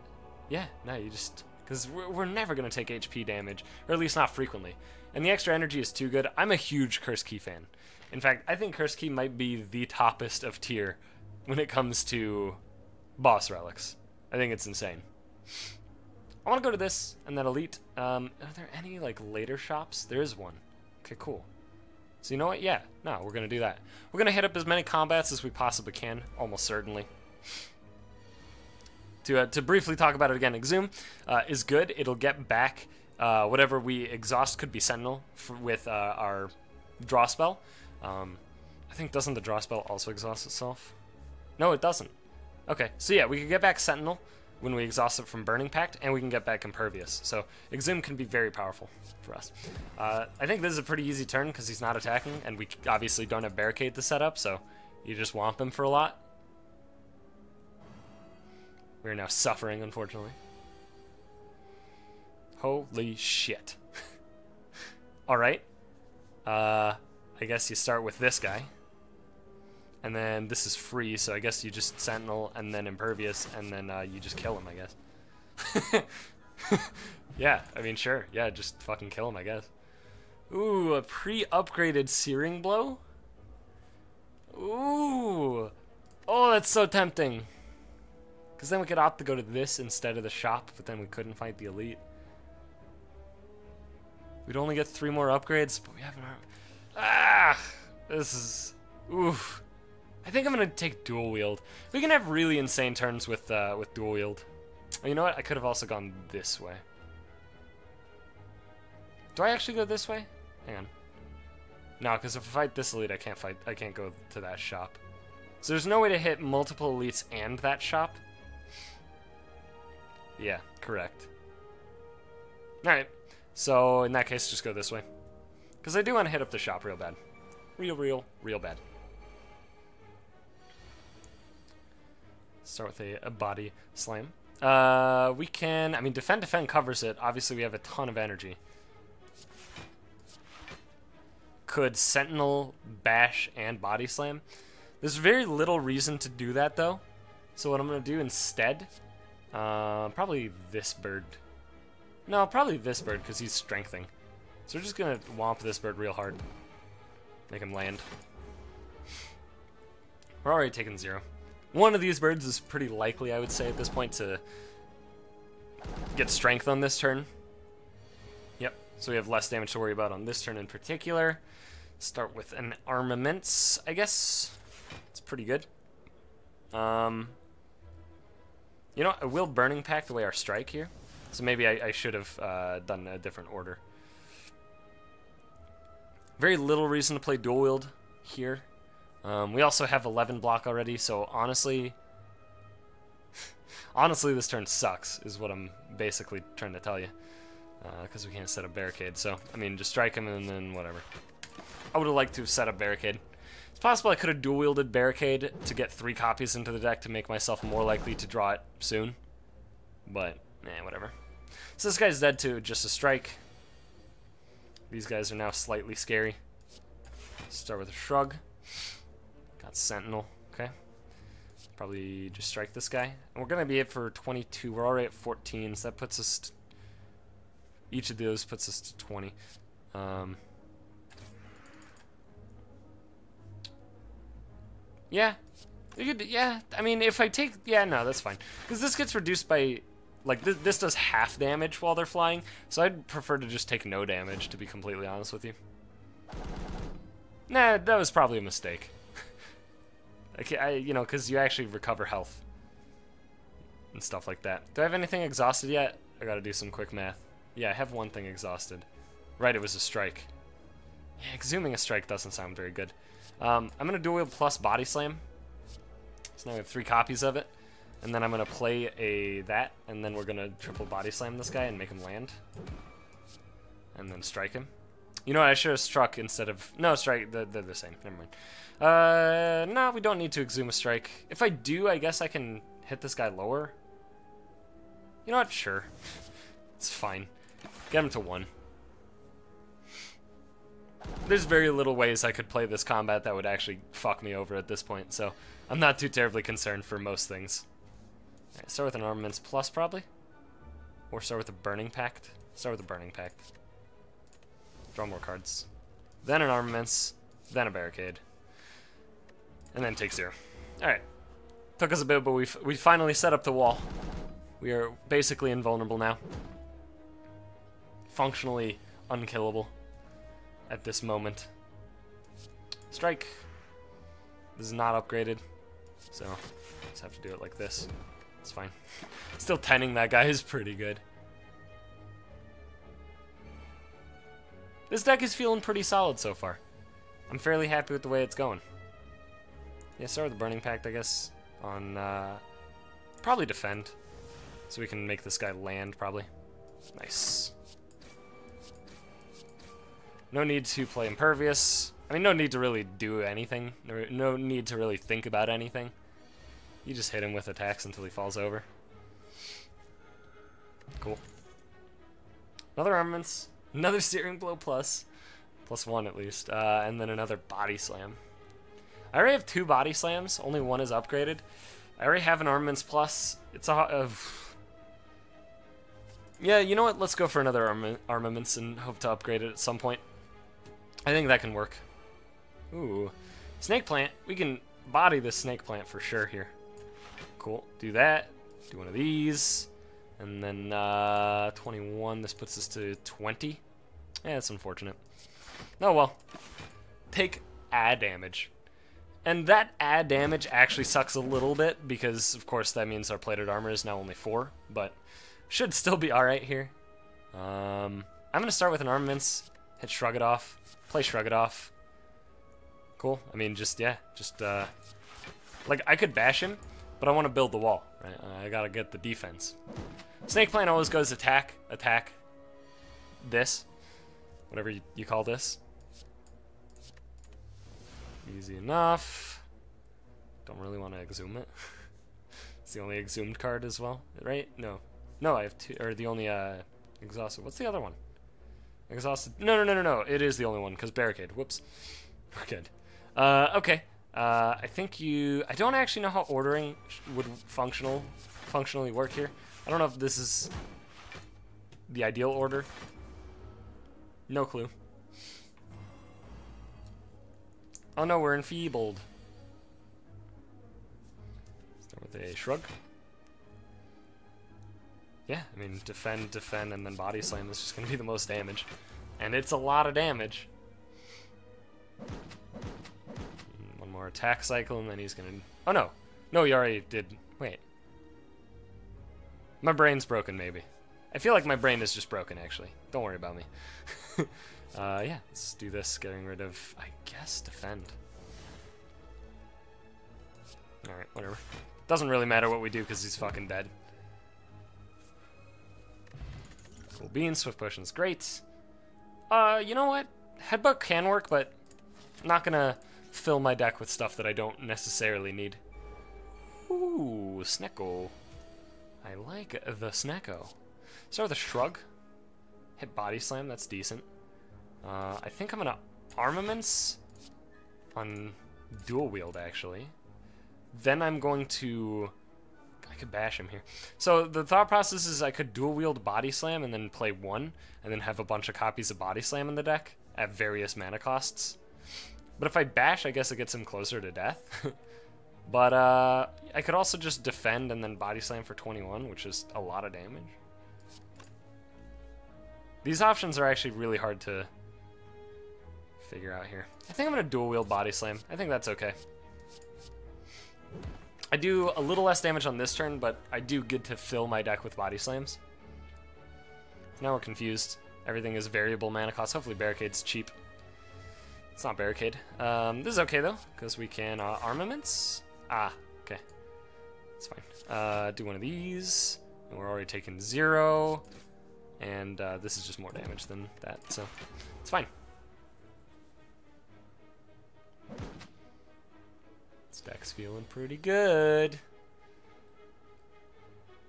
Yeah, no, you just... Because we're never going to take HP damage, or at least not frequently. And the extra energy is too good. I'm a huge Curse Key fan. In fact, I think Curse Key might be the toppest of tier when it comes to boss relics. I think it's insane. I want to go to this, and then Elite. Are there any, like, later shops? There is one. Okay, cool. So you know what? Yeah, no, we're going to do that. We're going to hit up as many combats as we possibly can, almost certainly. To briefly talk about it again, Exhume is good. It'll get back whatever we exhaust. Could be Sentinel with our draw spell. I think, doesn't the draw spell also exhaust itself? No, it doesn't. Okay, so yeah, we can get back Sentinel when we exhaust it from Burning Pact, and we can get back Impervious. So Exhume can be very powerful for us. I think this is a pretty easy turn because he's not attacking, and we obviously don't have Barricade to set up, so you just womp him for a lot. We're now suffering, unfortunately. Holy shit. Alright. I guess you start with this guy. And then this is free, so I guess you just Sentinel and then Impervious, and then you just kill him, I guess. Yeah, I mean, sure. Yeah, just fucking kill him, I guess. Ooh, a pre-upgraded Searing Blow? Ooh. Oh, that's so tempting. Because then we could opt to go to this instead of the shop, but then we couldn't fight the Elite. We'd only get 3 more upgrades, but we have an arm. Ah! This is... Oof. I think I'm going to take Dual Wield. We can have really insane turns with Dual Wield. Oh, you know what? I could have also gone this way. Do I actually go this way? Hang on. No, because if I fight this Elite, I can't go to that shop. So there's no way to hit multiple Elites and that shop? Yeah, correct. Alright. So, in that case, just go this way. Because I do want to hit up the shop real bad. Real bad. Start with a Body Slam. We can... I mean, Defend covers it. Obviously, we have a ton of energy. Could Sentinel, Bash, and Body Slam. There's very little reason to do that, though. So what I'm going to do instead... probably this bird. No, probably this bird, because he's strengthening. So we're just going to womp this bird real hard. Make him land. We're already taking 0. One of these birds is pretty likely, I would say, at this point, to get strength on this turn. Yep, so we have less damage to worry about on this turn in particular. Start with an Armaments, I guess. It's pretty good. You know what? I will Burning Pact away our strike here. So maybe I should have done a different order. Very little reason to play Dual Wield here. We also have 11 block already, so honestly... honestly, this turn sucks, is what I'm basically trying to tell you. Because we can't set up Barricade, so, I mean, just strike him and then whatever. I would have liked to have set up Barricade. It's possible I could have dual-wielded Barricade to get 3 copies into the deck to make myself more likely to draw it soon. But, whatever. So this guy's dead to just a strike. These guys are now slightly scary. Start with a shrug. Got Sentinel. Okay. Probably just strike this guy. And we're going to be it for 22. We're already at 14, so that puts us... each of those puts us to 20. Yeah. Yeah, I mean, if I take... yeah, no, that's fine. Because this gets reduced by... like, this does half damage while they're flying, so I'd prefer to just take no damage, to be completely honest with you. Nah, that was probably a mistake. You know, because you actually recover health. And stuff like that. Do I have anything exhausted yet? I gotta do some quick math. Yeah, I have one thing exhausted. Right, it was a strike. Yeah, exhuming a strike doesn't sound very good. I'm gonna dual wield plus body slam. So now we have 3 copies of it. And then I'm gonna play that, and then we're gonna triple body slam this guy and make him land. And then strike him. You know what, I should have struck instead of... no, strike, they're the same, never mind. No, we don't need to exhume a strike. If I do, I guess I can hit this guy lower. You know what, sure. It's fine. Get him to 1. There's very little ways I could play this combat that would actually fuck me over at this point, so I'm not too terribly concerned for most things. Alright, start with an Armaments Plus, probably? Or start with a Burning Pact? Start with a Burning Pact. Draw more cards. Then an Armaments, then a Barricade. And then take 0. Alright. Took us a bit, but we finally set up the wall. We are basically invulnerable now. Functionally unkillable at this moment. Strike. This is not upgraded, so just have to do it like this. It's fine. Still 10ing that guy is pretty good. This deck is feeling pretty solid so far. I'm fairly happy with the way it's going. Yeah, start with the Burning Pact, I guess, on probably defend, so we can make this guy land, probably. Nice. No need to play Impervious. I mean, no need to really do anything. No need to really think about anything. You just hit him with attacks until he falls over. Cool. Another Armaments. Another Searing Blow Plus. +1 at least. And then another Body Slam. I already have 2 Body Slams. Only 1 is upgraded. I already have an Armaments Plus. It's a... yeah, you know what? Let's go for another Armaments and hope to upgrade it at some point. I think that can work. Ooh. Snake Plant. We can body this Snake Plant for sure here. Cool. Do that. Do one of these. And then 21. This puts us to 20. Yeah, that's unfortunate. Oh well. Take add damage. And that add damage actually sucks a little bit because, of course, that means our plated armor is now only 4. But should still be alright here. I'm going to start with an Armaments. Hit Shrug It Off. Play Shrug It Off. Cool. I mean, just, yeah. Just, like, I could bash him, but I want to build the wall, right? I got to get the defense. Snake Plant always goes attack, attack, this. Whatever you call this. Easy enough. Don't really want to exhume it. It's the only exhumed card as well, right? No. No, I have 2, or the only, exhausted. What's the other one? Exhausted. No. It is the only one, because Barricade. Whoops. We're good. Okay. I think I don't actually know how ordering would functionally work here. I don't know if this is the ideal order. No clue. Oh no, we're enfeebled. Start with a Shrug. Yeah, I mean, defend, and then body slam is just going to be the most damage. And it's a lot of damage. One more attack cycle, and then he's going to... oh, no. No, he already did... wait. My brain's broken, maybe. I feel like my brain is just broken, actually. Don't worry about me. Yeah, let's do this, getting rid of, I guess, defend. Alright, whatever. Doesn't really matter what we do, because he's fucking dead. Cool beans, Swift Potion's great. You know what? Headbutt can work, but I'm not gonna fill my deck with stuff that I don't necessarily need. Ooh, Snecko. I like the Snecko. Start with a Shrug. Hit Body Slam, that's decent. I think I'm gonna Armaments on Dual Wield, actually. Then I'm going to... I could bash him here. So the thought process is I could Dual Wield Body Slam and then play one, and then have a bunch of copies of Body Slam in the deck at various mana costs. But if I bash, I guess it gets him closer to death. But I could also just defend and then Body Slam for 21, which is a lot of damage. These options are actually really hard to figure out here. I think I'm going to Dual Wield Body Slam. I think that's okay. I do a little less damage on this turn, but I do get to fill my deck with Body Slams. Now we're confused. Everything is variable mana cost. Hopefully Barricade's cheap. It's not Barricade. This is okay, though, because we can Armaments. Ah, okay. It's fine. Do one of these. And we're already taking 0. And this is just more damage than that, so it's fine. This deck's feeling pretty good.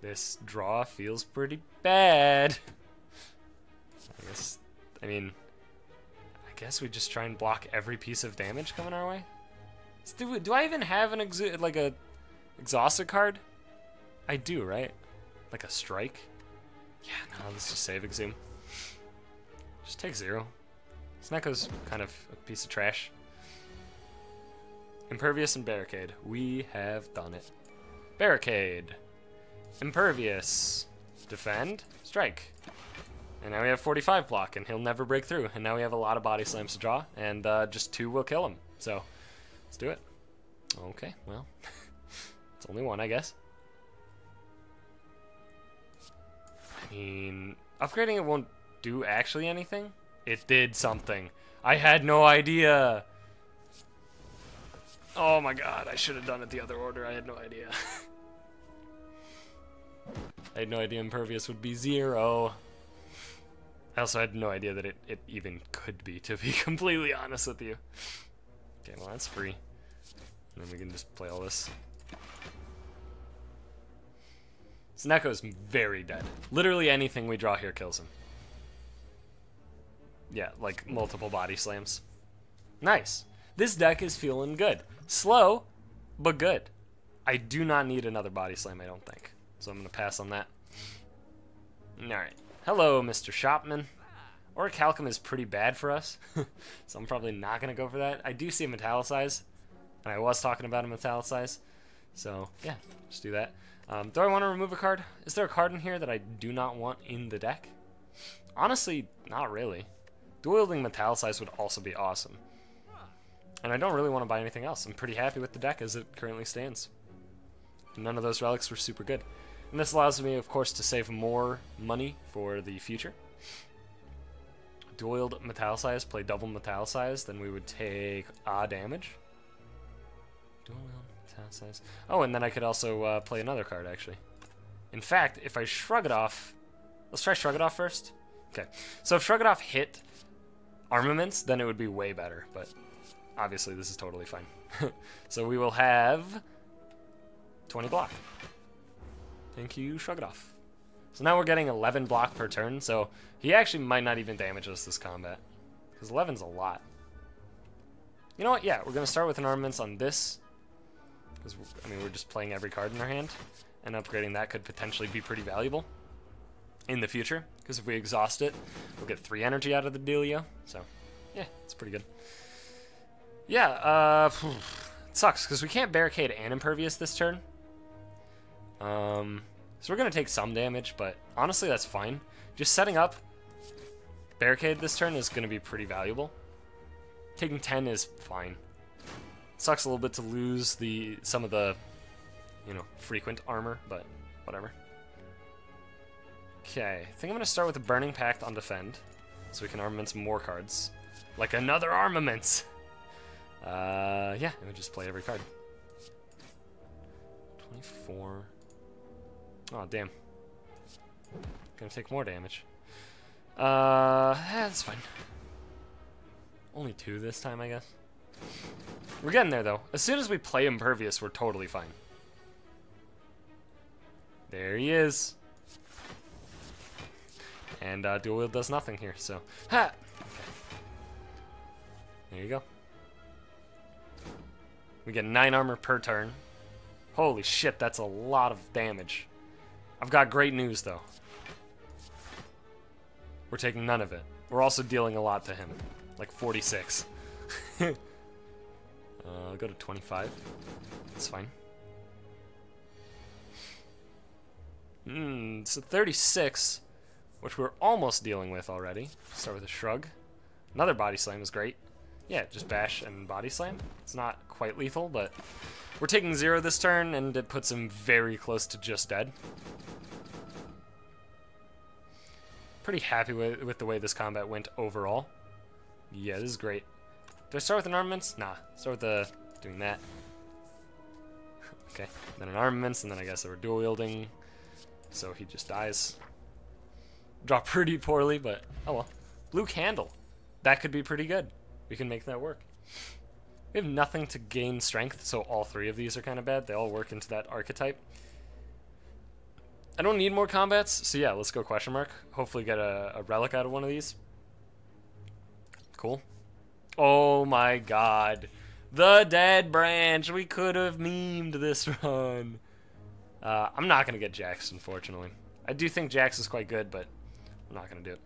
This draw feels pretty bad. I guess we just try and block every piece of damage coming our way. Do I even have an exhausted card? I do, right? Like a strike? Yeah, no, let's just save Exhume. Just take 0. Snecko's kind of a piece of trash. Impervious and Barricade. We have done it. Barricade. Impervious. Defend. Strike. And now we have 45 block, and he'll never break through. And now we have a lot of Body Slams to draw, and just 2 will kill him. So, let's do it. Okay, well, it's only 1, I guess. I mean, upgrading it won't do actually anything. It did something. I had no idea. Oh my god, I should have done it the other order. I had no idea. I had no idea Impervious would be 0. I also had no idea that it even could be, to be completely honest with you. Okay, well that's free. And then we can just play all this. Snecko's very dead. Literally anything we draw here kills him. Yeah, like multiple Body Slams. Nice. This deck is feeling good. Slow, but good. I do not need another Body Slam, I don't think. So I'm going to pass on that. Alright. Hello, Mr. Shopman. Orichalcum is pretty bad for us, so I'm probably not going to go for that. I do see a Metallicize, and I was talking about a Metallicize. So, yeah, just do that. Do I want to remove a card? Is there a card in here that I do not want in the deck? Honestly, not really. Dual-wielding Metallicize would also be awesome. And I don't really want to buy anything else. I'm pretty happy with the deck as it currently stands. None of those relics were super good. And this allows me, of course, to save more money for the future. Dual-wield Metallicize, play double Metallicize, then we would take damage. Dual-wield Metallicize. Oh, and then I could also play another card, actually. In fact, if I shrug it off... Let's try shrug it off first. Okay, so if shrug it off hit Armaments, then it would be way better, but obviously this is totally fine. So we will have 20 block. Thank you, shrug it off. So now we're getting 11 block per turn, so he actually might not even damage us this combat, because 11's a lot. You know what, yeah, we're going to start with an Armaments on this, because, I mean, we're just playing every card in our hand, and upgrading that could potentially be pretty valuable in the future, because if we exhaust it, we'll get 3 energy out of the dealio, so, yeah, it's pretty good. Yeah, it sucks, because we can't Barricade and Impervious this turn. So we're going to take some damage, but honestly that's fine. Just setting up Barricade this turn is going to be pretty valuable. Taking 10 is fine. Sucks a little bit to lose some of the, you know, frequent armor, but whatever. Okay, I think I'm going to start with a Burning Pact on Defend, so we can Armaments more cards. Like another Armaments! Yeah, and we just play every card. 24... Oh, damn. Gonna take more damage. That's fine. Only 2 this time, I guess. We're getting there, though. As soon as we play Impervious, we're totally fine. There he is. And dual wield does nothing here, so... Ha! Okay. There you go. We get 9 armor per turn. Holy shit, that's a lot of damage. I've got great news, though. We're taking none of it. We're also dealing a lot to him. Like 46. I'll go to 25. That's fine. So 36, which we're almost dealing with already. Start with a shrug. Another body slam is great. Yeah, just bash and body slam. It's not quite lethal, but we're taking 0 this turn, and it puts him very close to just dead. Pretty happy with the way this combat went overall. Yeah, this is great. Do I start with an armaments? Nah, start with doing that. Okay, then an armaments, and then I guess they were dual wielding. So he just dies. Draw pretty poorly, but oh well. Blue candle. That could be pretty good. We can make that work. We have nothing to gain strength, so all 3 of these are kind of bad. They all work into that archetype. I don't need more combats, so yeah, let's go question mark. Hopefully get a relic out of one of these. Cool. Oh my god. The dead branch. We could have memed this run. I'm not going to get Jax, unfortunately. I do think Jax is quite good, but I'm not going to do it.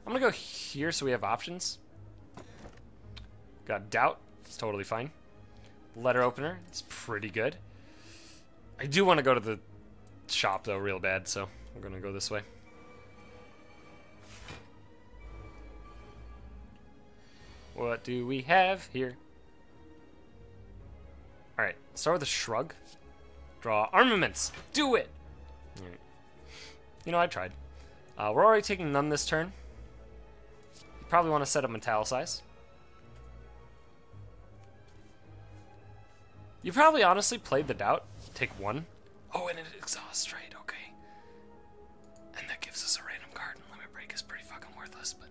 I'm going to go here so we have options. Got Doubt. It's totally fine. Letter Opener. It's pretty good. I do want to go to the shop, though, real bad, so we're going to go this way. What do we have here? Alright, start with a shrug. Draw armaments. Do it! Right. You know, I tried. We're already taking none this turn. You probably want to set up Metallicize. You probably honestly played the Doubt. Take 1. Oh, and it exhausts, right? Okay. And that gives us a random card. And Limit Break is pretty fucking worthless, but,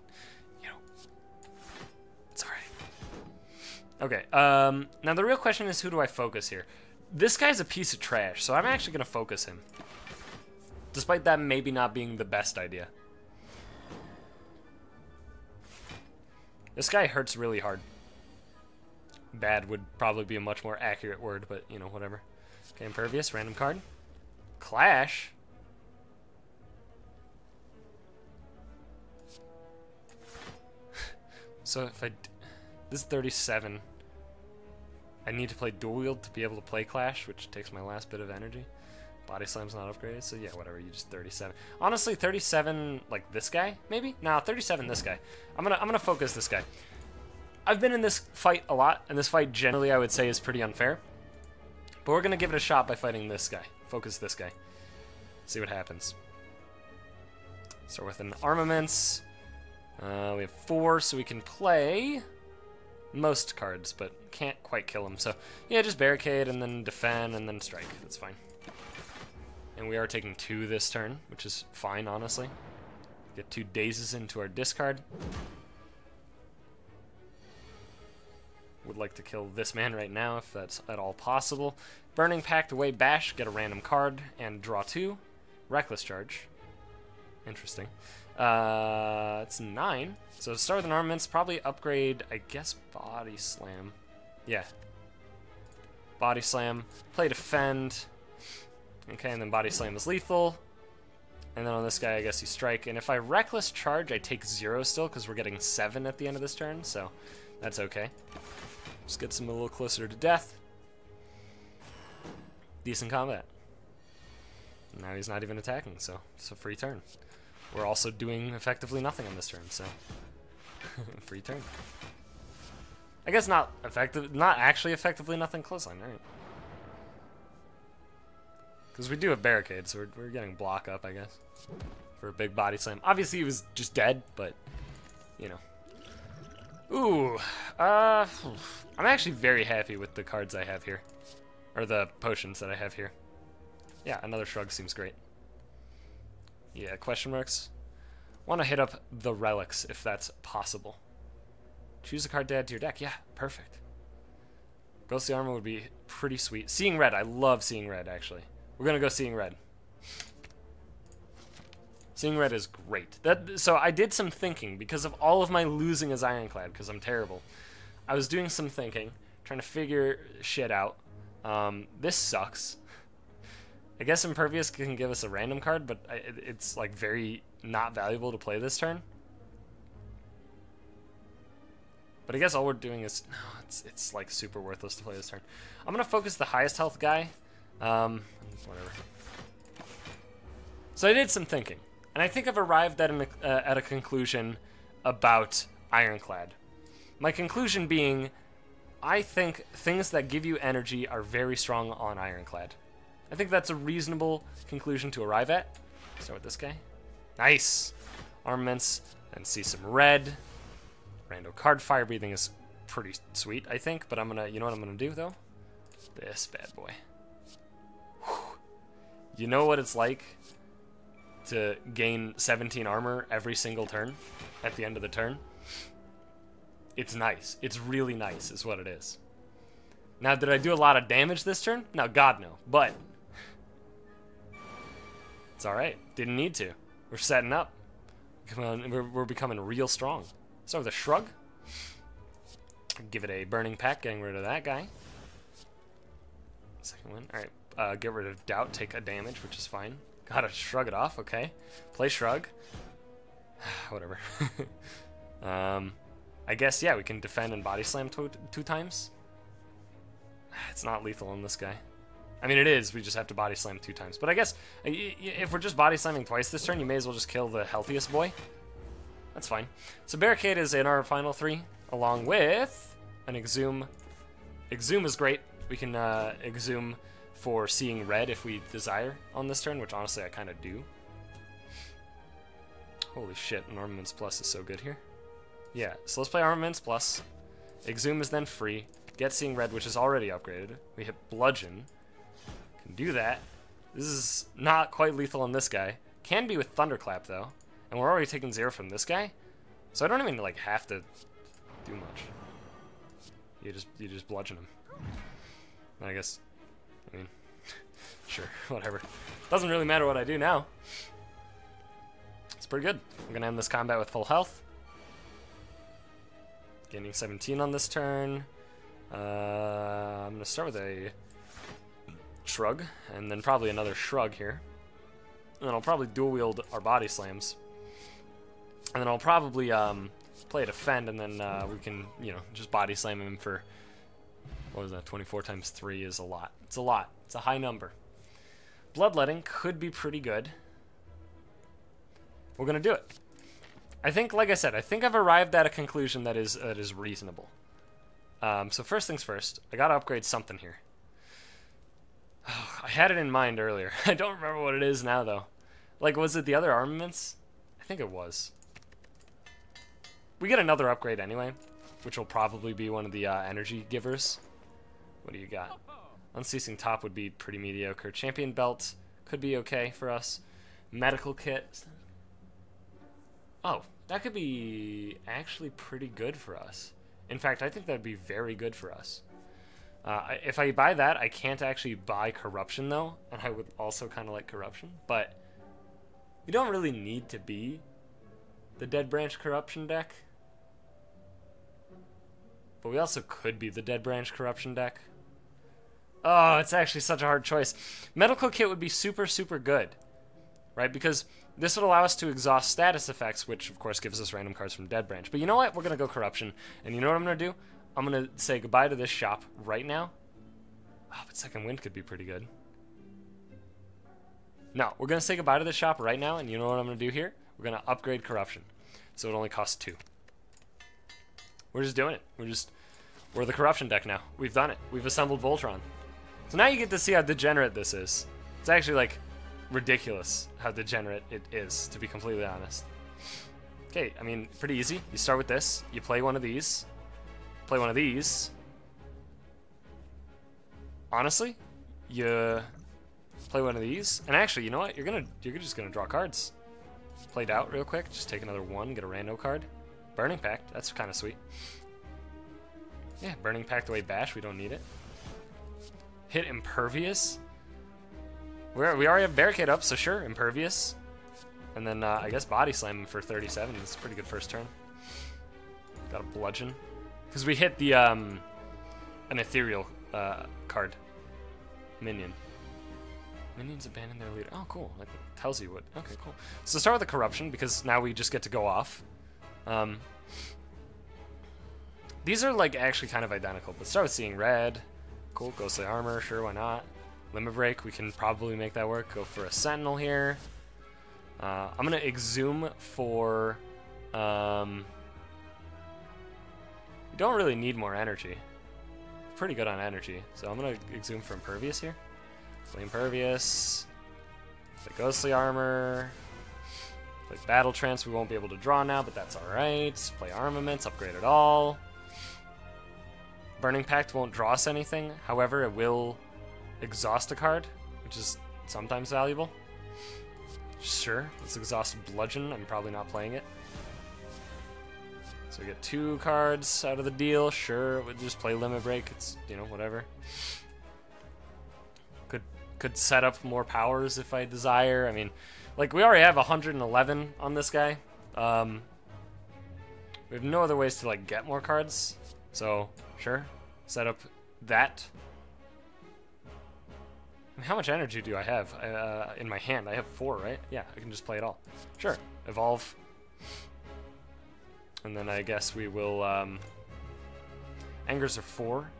you know, it's alright. Okay, now the real question is, who do I focus here? This guy's a piece of trash, so I'm actually going to focus him. Despite that maybe not being the best idea. This guy hurts really hard. Bad would probably be a much more accurate word, but, you know, whatever. Okay, Impervious, random card. Clash. So if this is 37. I need to play dual wield to be able to play Clash, which takes my last bit of energy. Body Slam's not upgraded, so yeah, whatever, you just 37. Honestly, 37, like this guy, maybe? Nah, 37 this guy. I'm gonna focus this guy. I've been in this fight a lot, and this fight generally I would say is pretty unfair. But we're gonna give it a shot by fighting this guy. Focus this guy. See what happens. Start with an armaments. We have 4, so we can play most cards, but can't quite kill him. So yeah, just barricade and then defend and then strike. That's fine. And we are taking 2 this turn, which is fine, honestly. Get 2 dazes into our discard. Would like to kill this man right now if that's at all possible. Burning Pact away, bash, get a random card, and draw 2. Reckless Charge. Interesting. It's 9. So start with an armaments, probably upgrade, I guess, Body Slam. Yeah. Body Slam. Play Defend. Okay, and then Body Slam is lethal. And then on this guy, I guess you strike. And if I Reckless Charge, I take 0 still, because we're getting 7 at the end of this turn, so that's okay. Just gets him a little closer to death. Decent combat. Now he's not even attacking, so it's a free turn. We're also doing effectively nothing on this turn, so free turn. I guess not actually effectively nothing. Close line, alright. Because we do have barricades, so we're getting block up, I guess, for a big body slam. Obviously, he was just dead, but you know. Ooh, I'm actually very happy with the cards I have here, or the potions that I have here. Yeah, another shrug seems great. Yeah, question marks. Want to hit up the relics if that's possible. Choose a card to add to your deck. Yeah, perfect. Ghostly armor would be pretty sweet. Seeing red. I love seeing red, actually. We're going to go seeing red. Seeing red is great. So I did some thinking because of all of my losing as Ironclad, because I'm terrible. I was doing some thinking, trying to figure shit out. This sucks. I guess Impervious can give us a random card, but it's like very not valuable to play this turn. But I guess all we're doing is... No, it's like super worthless to play this turn. I'm going to focus the highest health guy. Whatever. So I did some thinking. And I think I've arrived at a conclusion about Ironclad. My conclusion being, I think things that give you energy are very strong on Ironclad. I think that's a reasonable conclusion to arrive at. Start with this guy. Nice! Armaments, and see some red. Rando card. Fire breathing is pretty sweet, I think, but I'm gonna, you know what I'm gonna do though? This bad boy. Whew. You know what it's like to gain 17 armor every single turn at the end of the turn? It's nice. It's really nice is what it is. Now, did I do a lot of damage this turn? No, God no, but it's alright. Didn't need to. We're setting up. Come on, we're becoming real strong. Start with a shrug. Give it a burning pack, getting rid of that guy. Second one. Alright, get rid of doubt, take a damage, which is fine. Gotta shrug it off, okay. Play shrug. Whatever. I guess, yeah, we can defend and body slam two times. It's not lethal on this guy. I mean, it is, we just have to body slam 2 times. But I guess, if we're just body slamming twice this turn, you may as well just kill the healthiest boy. That's fine. So Barricade is in our final 3, along with an Exhume. Exhume is great. We can Exhume for seeing red if we desire on this turn, which honestly I kind of do. Holy shit, an Armaments Plus is so good here. Yeah, so let's play Armaments Plus. Exhume is then free. Get seeing red, which is already upgraded. We hit Bludgeon. Can do that. This is not quite lethal on this guy. Can be with Thunderclap though. And we're already taking 0 from this guy, so I don't even like have to do much. You just bludgeon him. I guess, I mean, sure, whatever. Doesn't really matter what I do now. It's pretty good. I'm gonna end this combat with full health. Gaining 17 on this turn. I'm gonna start with a shrug, and then probably another shrug here. And then I'll probably dual wield our body slams. And then I'll probably play a defend, and then we can, you know, just body slam him for, what was that, 24 times 3 is a lot. It's a lot. It's a high number. Bloodletting could be pretty good. We're going to do it. I think, like I said, I think I've arrived at a conclusion that is reasonable. So first things first, I got to upgrade something here. Oh, I had it in mind earlier. I don't remember what it is now, though. Like, was it the other armaments? I think it was. We get another upgrade anyway, which will probably be one of the energy givers. What do you got? Unceasing Top would be pretty mediocre. Champion Belt could be okay for us. Medical Kit. Oh, that could be actually pretty good for us. In fact, I think that would be very good for us. If I buy that, I can't actually buy Corruption, though, and I would also kind of like Corruption, but you don't really need to be the Dead Branch Corruption deck. But we also could be the Dead Branch Corruption deck. Oh, it's actually such a hard choice. Medical Kit would be super, super good, right? Because this would allow us to exhaust status effects, which, of course, gives us random cards from Dead Branch. But you know what? We're going to go Corruption. And you know what I'm going to do? I'm going to say goodbye to this shop right now. Oh, but Second Wind could be pretty good. No, we're going to say goodbye to this shop right now, and you know what I'm going to do here? We're going to upgrade Corruption. So it only costs 2. We're just doing it. We're the Corruption deck now. We've done it. We've assembled Voltron. So now you get to see how degenerate this is. It's actually, like, ridiculous how degenerate it is, to be completely honest. Okay, I mean, pretty easy. You start with this. You play one of these. Play one of these. Honestly, you play one of these. And actually, you know what? You're just gonna draw cards. Play Doubt real quick. Just take another 1, get a rando card. Burning Pact. That's kind of sweet. Yeah, Burning Pact away Bash, we don't need it. Hit Impervious. We already have Barricade up, so sure, Impervious. And then I guess Body Slam him for 37. That's a pretty good first turn. Got a Bludgeon. Because we hit the an Ethereal card. Minion. Minions abandon their leader. Oh, cool. That tells you what. Okay, cool. So start with the Corruption, because now we just get to go off. These are like actually kind of identical, but start with Seeing Red. Cool. Ghostly Armor, sure, why not? Limit Break, we can probably make that work. Go for a Sentinel here. I'm gonna Exhume for. We don't really need more energy. Pretty good on energy, so I'm gonna Exhume for Impervious here. Play Impervious. Play Ghostly Armor. Play Battle Trance. We won't be able to draw now, but that's alright. Play Armaments, upgrade it all. Burning Pact won't draw us anything. However, it will exhaust a card, which is sometimes valuable. Sure, let's exhaust Bludgeon. I'm probably not playing it. So we get 2 cards out of the deal. Sure, we'll just play Limit Break. It's, you know, whatever. Could set up more powers if I desire. I mean, like, we already have 111 on this guy. We have no other ways to, like, get more cards. So, sure, set up that. I mean, how much energy do I have in my hand? I have 4, right? Yeah, I can just play it all. Sure, Evolve. And then I guess we will, Angers are 4.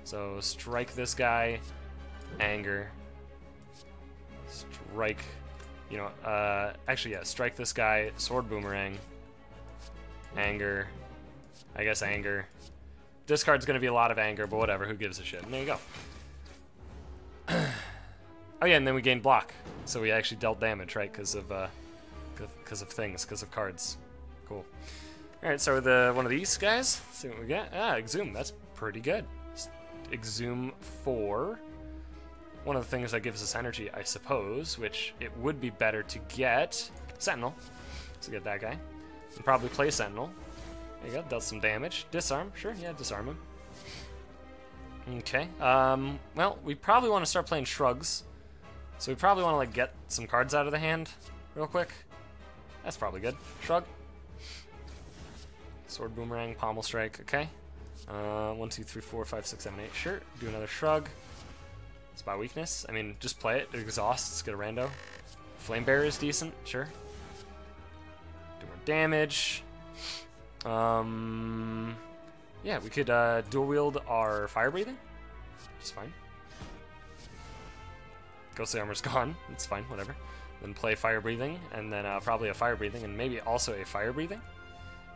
So, strike this guy, Anger. Strike, you know, actually, yeah, strike this guy, Sword Boomerang, Anger, I guess Anger. Discard's gonna be a lot of Anger, but whatever, who gives a shit? And there you go. Oh yeah, and then we gained block, so we actually dealt damage, right, because of things, because of cards. Cool. Alright, so the one of these guys, let's see what we get. Ah, Exhume, that's pretty good. Exhume 4. One of the things that gives us energy, I suppose, which it would be better to get Sentinel. So get that guy. And probably play Sentinel. There you go, dealt some damage. Disarm, sure, yeah, disarm him. Okay, well, we probably want to start playing Shrugs. So we probably want to, like, get some cards out of the hand real quick. That's probably good. Shrug. Sword Boomerang, Pommel Strike, okay. 1, 2, 3, 4, 5, 6, 7, 8, sure. Do another Shrug. Spot Weakness. I mean, just play it. It exhausts. Get a rando. Flame Bearer is decent. Sure. Do more damage. Yeah, we could dual wield our Fire Breathing. Which is fine. Ghostly Armor's gone. It's fine. Whatever. Then play Fire Breathing, and then probably a Fire Breathing, and maybe also a Fire Breathing.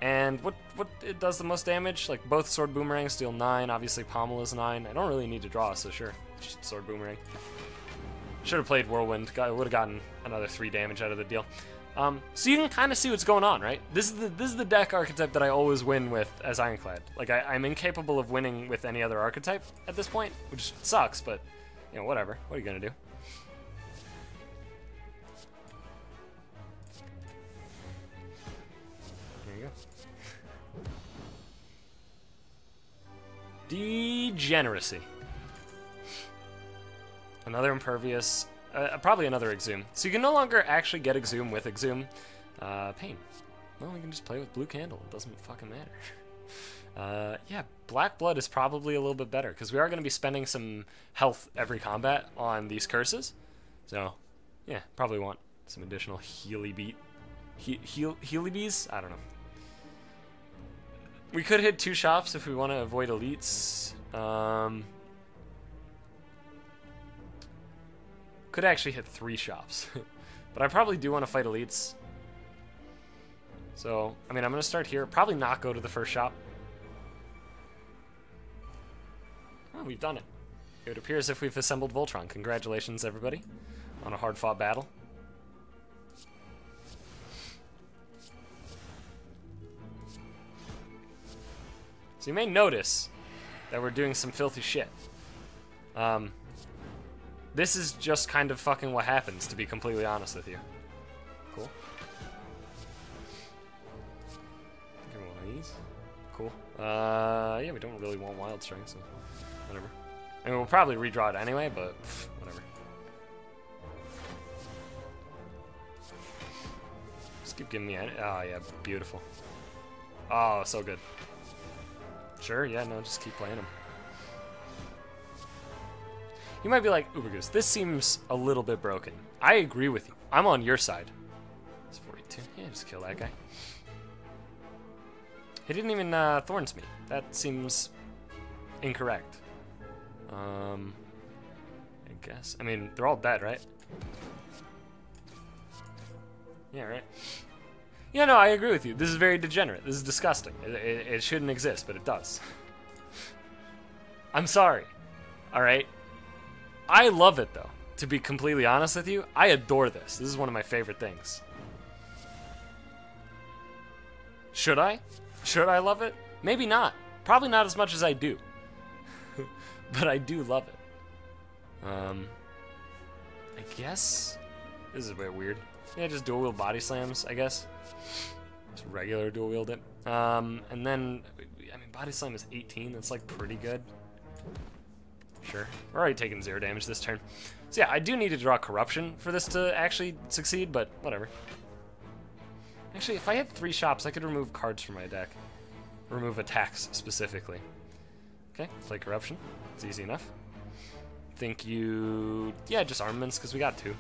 And what it does the most damage? Like, both Sword Boomerangs deal 9. Obviously, Pommel is 9. I don't really need to draw, so sure. Just Sword Boomerang. Should have played Whirlwind. Would have gotten another 3 damage out of the deal. So you can kind of see what's going on, right? This is the deck archetype that I always win with as Ironclad. Like, I'm incapable of winning with any other archetype at this point, which sucks, but, you know, whatever. What are you gonna do? There you go. Degeneracy. Another Impervious. Probably another Exhume. So you can no longer actually get Exhume with Exhume. Pain. Well, we can just play with Blue Candle. It doesn't fucking matter. Yeah, Black Blood is probably a little bit better, because we are going to be spending some health every combat on these curses. So, yeah, probably want some additional Healy Bees? I don't know. We could hit 2 shops if we want to avoid elites. Could actually hit 3 shops. But I probably do want to fight elites. So, I mean, I'm going to start here. Probably not go to the first shop. Oh, we've done it. It would appear as if we've assembled Voltron. Congratulations, everybody, on a hard-fought battle. So you may notice that we're doing some filthy shit. This is just kind of fucking what happens, to be completely honest with you. Cool. Give me one of these. Cool. Yeah, we don't really want Wild Strike, so whatever. I mean, we'll probably redraw it anyway, but whatever. Just keep giving me... Oh, yeah, beautiful. Oh, so good. Sure, yeah, no, just keep playing him. You might be like, UberGoose, this seems a little bit broken. I agree with you. I'm on your side. It's 42. Yeah, just kill that guy. He didn't even Thorns me. That seems incorrect. I guess. I mean, they're all dead, right? Yeah, right? Yeah, no, I agree with you. This is very degenerate. This is disgusting. It shouldn't exist, but it does. I'm sorry. Alright? I love it, though. To be completely honest with you, I adore this. This is one of my favorite things. Should I? Should I love it? Maybe not. Probably not as much as I do. But I do love it. I guess... This is a bit weird. Yeah, just dual wield body slams, I guess. Just regular dual wield it. And then, I mean, body slam is 18. That's like pretty good. Sure. We're already taking 0 damage this turn. So yeah, I do need to draw corruption for this to actually succeed, but whatever. Actually, if I had 3 shops, I could remove cards from my deck. Remove attacks specifically. Okay, play corruption. It's easy enough. Think you... Yeah, just armaments, because we got 2.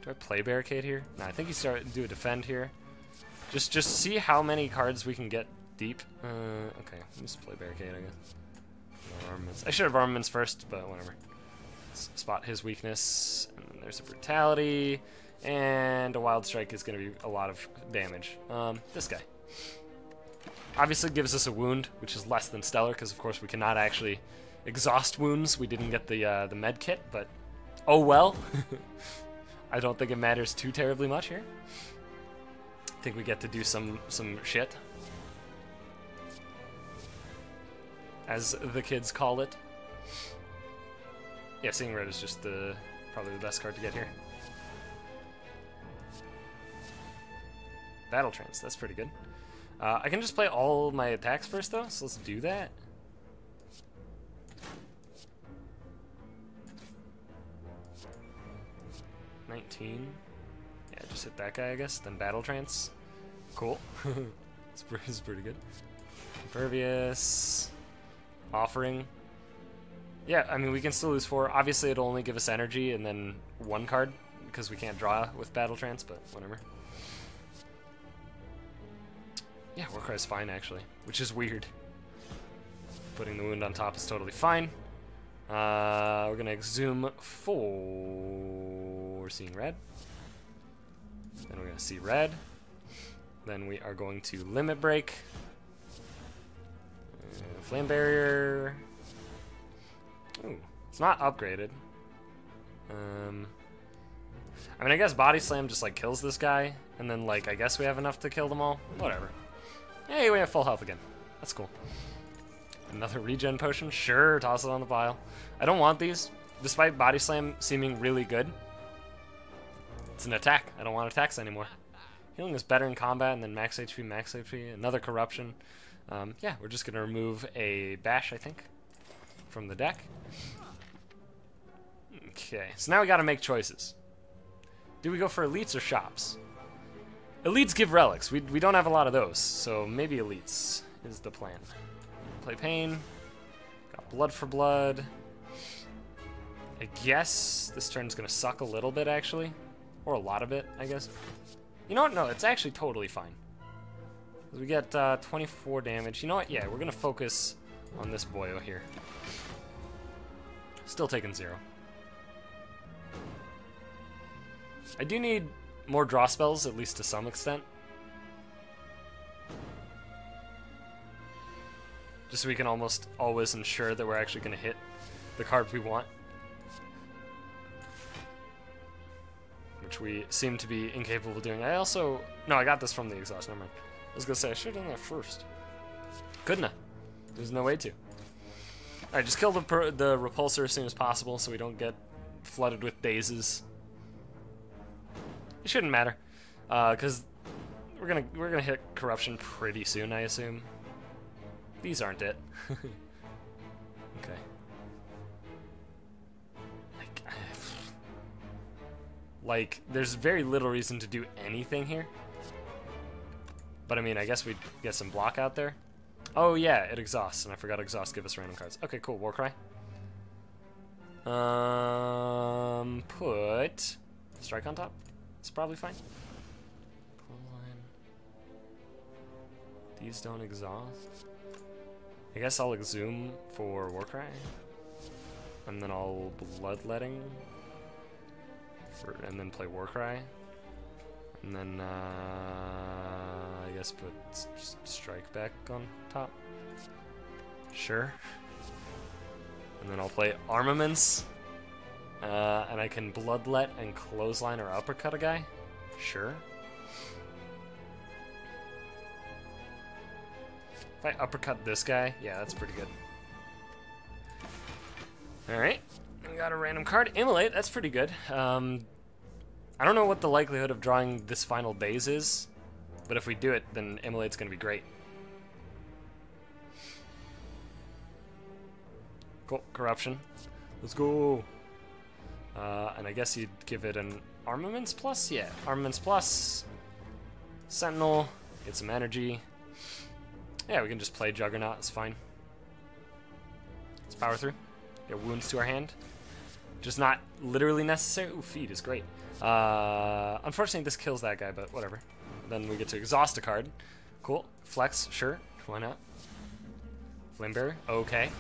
Do I play barricade here? No, I think you do a defend here. Just see how many cards we can get deep. Okay, just play barricade, I guess. No armaments. I should have armaments first, but whatever. Let's spot his weakness. And then there's a brutality. And a wild strike is going to be a lot of damage. This guy. Obviously gives us a wound, which is less than stellar, because of course we cannot actually exhaust wounds. We didn't get the med kit, but oh well. I don't think it matters too terribly much here. I think we get to do some shit, as the kids call it. Yeah, seeing red is just probably the best card to get here. Battle Trance, that's pretty good. I can just play all my attacks first though, so let's do that. $19. Yeah, just hit that guy, I guess. Then Battle Trance. Cool. It's pretty good. Impervious. Offering. Yeah, I mean, we can still lose 4. Obviously, it'll only give us energy and then 1 card, because we can't draw with Battle Trance, but whatever. Yeah, Warcry's fine, actually, which is weird. Putting the wound on top is totally fine. We're going to exhume 4, seeing red. Then we're going to see red. Then we are going to limit break. Flame barrier. Ooh, it's not upgraded. I mean, I guess body slam just like kills this guy, and then like I guess we have enough to kill them all. Whatever. Hey, we have full health again. That's cool. Another regen potion? Sure, toss it on the pile. I don't want these, despite body slam seeming really good. It's an attack. I don't want attacks anymore. Healing is better in combat, and then max HP, max HP. Another corruption. Yeah, we're just gonna remove a bash, I think, from the deck. Okay, so now we gotta make choices. Do we go for elites or shops? Elites give relics. We don't have a lot of those, so maybe elites is the plan. Play pain. Got blood for blood. I guess this turn's gonna suck a little bit, actually. Or a lot of it, I guess. You know what? No, it's actually totally fine. We get 24 damage. You know what? Yeah, we're gonna focus on this boyo here. Still taking 0. I do need more draw spells, at least to some extent. Just so we can almost always ensure that we're actually going to hit the card we want. Which we seem to be incapable of doing. I also... No, I got this from the exhaust, never mind. I was going to say, I should have done that first. Couldn't have. There's no way to. Alright, just kill the repulsor as soon as possible so we don't get flooded with dazes. It shouldn't matter, because we're gonna hit corruption pretty soon, I assume. These aren't it. Okay. Like, there's very little reason to do anything here. But I mean, I guess we'd get some block out there. Oh yeah, it exhausts, and I forgot exhaust give us random cards. Okay, cool. Warcry. Put strike on top. It's probably fine. These don't exhaust. I guess I'll exhume for Warcry, and then I'll bloodletting, and then play Warcry, and then I guess put strike back on top. Sure. And then I'll play armaments, and I can bloodlet and clothesline or uppercut a guy. Sure. If I uppercut this guy, yeah, that's pretty good. Alright, we got a random card. Immolate, that's pretty good. I don't know what the likelihood of drawing this final base is, but if we do it, then Immolate's going to be great. Cool, Corruption. Let's go! And I guess you'd give it an Armaments Plus? Yeah, Armaments Plus. Sentinel, get some energy. Yeah, we can just play Juggernaut, it's fine. Let's power through. Get wounds to our hand. Just not literally necessary. Ooh, feed is great. Unfortunately, this kills that guy, but whatever. Then we get to exhaust a card. Cool. Flex, sure. Why not? Flamebearer, okay.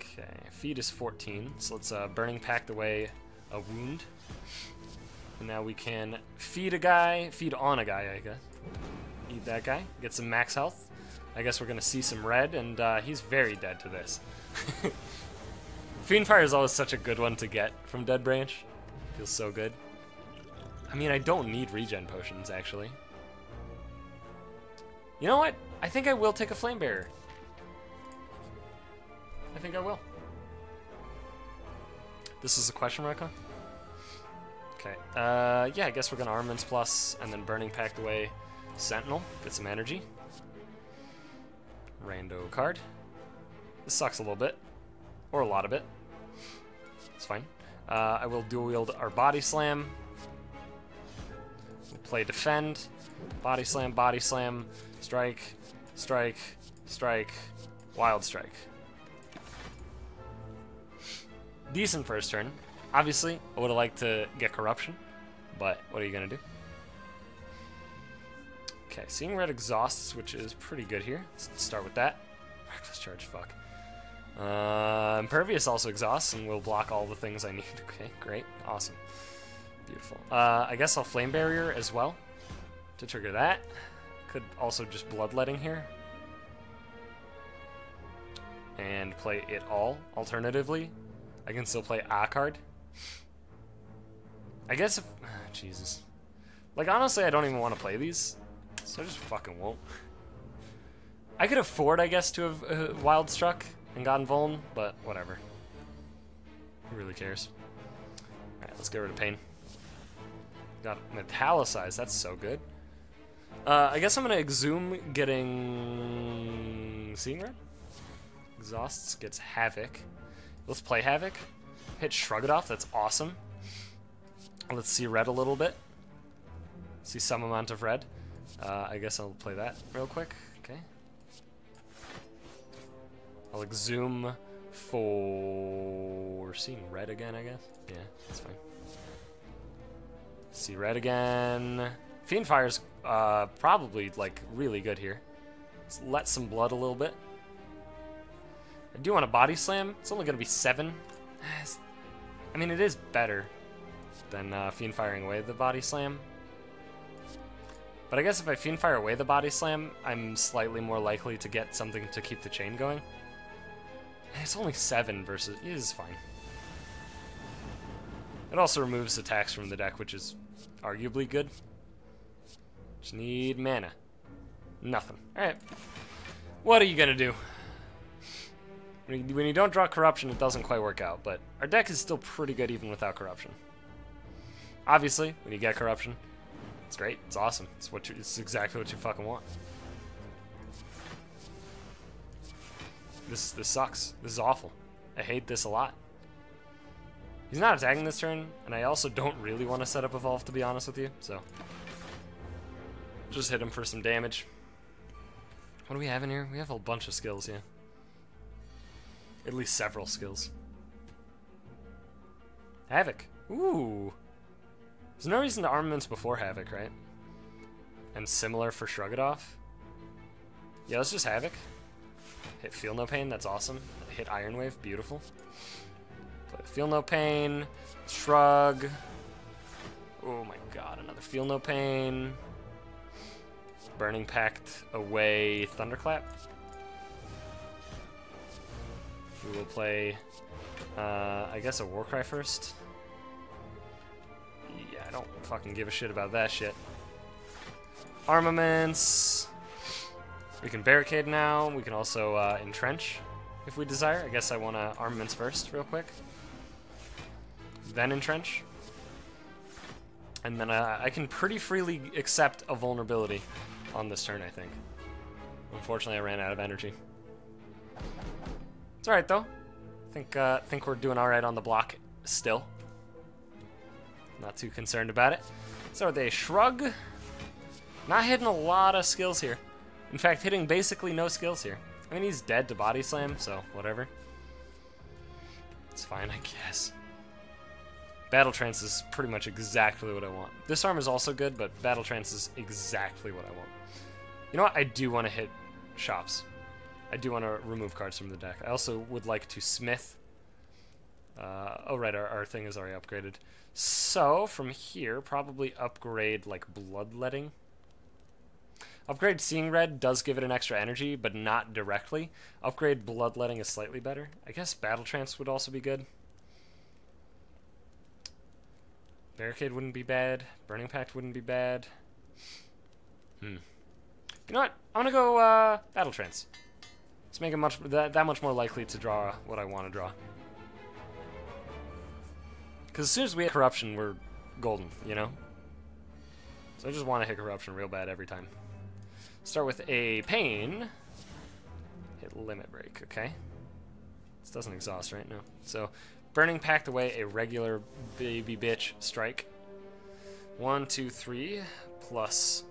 Okay, feed is 14, so let's Burning Pact away a wound. And now we can feed a guy, feed on a guy, I guess. Eat that guy, get some max health. I guess we're gonna see some red, and he's very dead to this. Fiendfire is always such a good one to get from Dead Branch. Feels so good. I mean, I don't need regen potions, actually. You know what? I think I will take a Flamebearer. I think I will. This is a question mark, huh? Okay, yeah, I guess we're gonna Armaments Plus, and then Burning Pact away Sentinel, get some energy. Rando card. This sucks a little bit, or a lot of it. It's fine. I will dual wield our Body Slam. We'll play Defend, Body Slam, Strike, Strike, Strike, Wild Strike. Decent first turn. Obviously, I would have liked to get Corruption, but what are you gonna do? Okay, Seeing Red exhausts, which is pretty good here. Let's start with that. Reckless Charge, fuck. Impervious also exhausts, and will block all the things I need. Okay, great, awesome, beautiful. I guess I'll Flame Barrier as well to trigger that. Could also just Bloodletting here. And play it all, alternatively. I can still play a card. I guess if... Jesus. Like, honestly, I don't even want to play these, so I just fucking won't. I could afford, I guess, to have Wild Struck and gotten Vuln, but whatever. Who really cares? Alright, let's get rid of Pain. Got Metallicized, that's so good. I guess I'm gonna Exhume getting... Seeing Red? Exhausts, gets Havoc. Let's play Havoc. Hit Shrug It Off, that's awesome. Let's see red a little bit. See some amount of red. I guess I'll play that real quick. Okay. I'll Exhume for seeing red again, I guess. Yeah, that's fine. See red again. Fiendfire's probably like really good here. Let's let some blood a little bit. I do want a Body Slam. It's only gonna be 7. I mean, it is better than Fiendfiring away the Body Slam. But I guess if I Fiendfire away the Body Slam, I'm slightly more likely to get something to keep the chain going. It's only 7 versus... It is fine. It also removes attacks from the deck, which is arguably good. Just need mana. Nothing. Alright. What are you gonna do? When you don't draw Corruption, it doesn't quite work out, but our deck is still pretty good even without Corruption. Obviously, when you get corruption, it's great. It's awesome. It's exactly what you fucking want. This sucks. This is awful. I hate this a lot. He's not attacking this turn, and I also don't really want to set up Evolve, to be honest with you, so just hit him for some damage. What do we have in here? We have a bunch of skills, yeah. At least several skills. Havoc. Ooh. There's no reason to armaments before Havoc, right? And similar for Shrug It Off. Yeah, let's just Havoc. Hit Feel No Pain, that's awesome. Hit Iron Wave, beautiful. Play Feel No Pain, Shrug. Oh my god, another Feel No Pain. Burning Pact away, Thunderclap. We will play, I guess, a Warcry first. Yeah, I don't fucking give a shit about that shit. Armaments. We can barricade now. We can also entrench if we desire. I guess I want to armaments first real quick. Then entrench. And then I can pretty freely accept a vulnerability on this turn, I think. Unfortunately, I ran out of energy. It's alright, though. Think we're doing alright on the block still. Not too concerned about it. So with a Shrug. Not hitting a lot of skills here. In fact, hitting basically no skills here. I mean, he's dead to Body Slam, so whatever. It's fine, I guess. Battle Trance is pretty much exactly what I want. Disarm is also good, but Battle Trance is exactly what I want. You know what? I do want to hit shops. I do want to remove cards from the deck. I also would like to Smith. Oh, right, our thing is already upgraded. So, from here, probably upgrade, like, Bloodletting. Upgrade Seeing Red does give it an extra energy, but not directly. Upgrade Bloodletting is slightly better. I guess Battle Trance would also be good. Barricade wouldn't be bad. Burning Pact wouldn't be bad. You know what? I'm gonna go Battle Trance. Let's make it that much more likely to draw what I want to draw. Because as soon as we hit Corruption, we're golden, you know? So I just want to hit Corruption real bad every time. Start with a Pain. Hit Limit Break, okay? This doesn't exhaust right now. So, Burning Pact away a regular baby bitch strike. 1, 2, 3, plus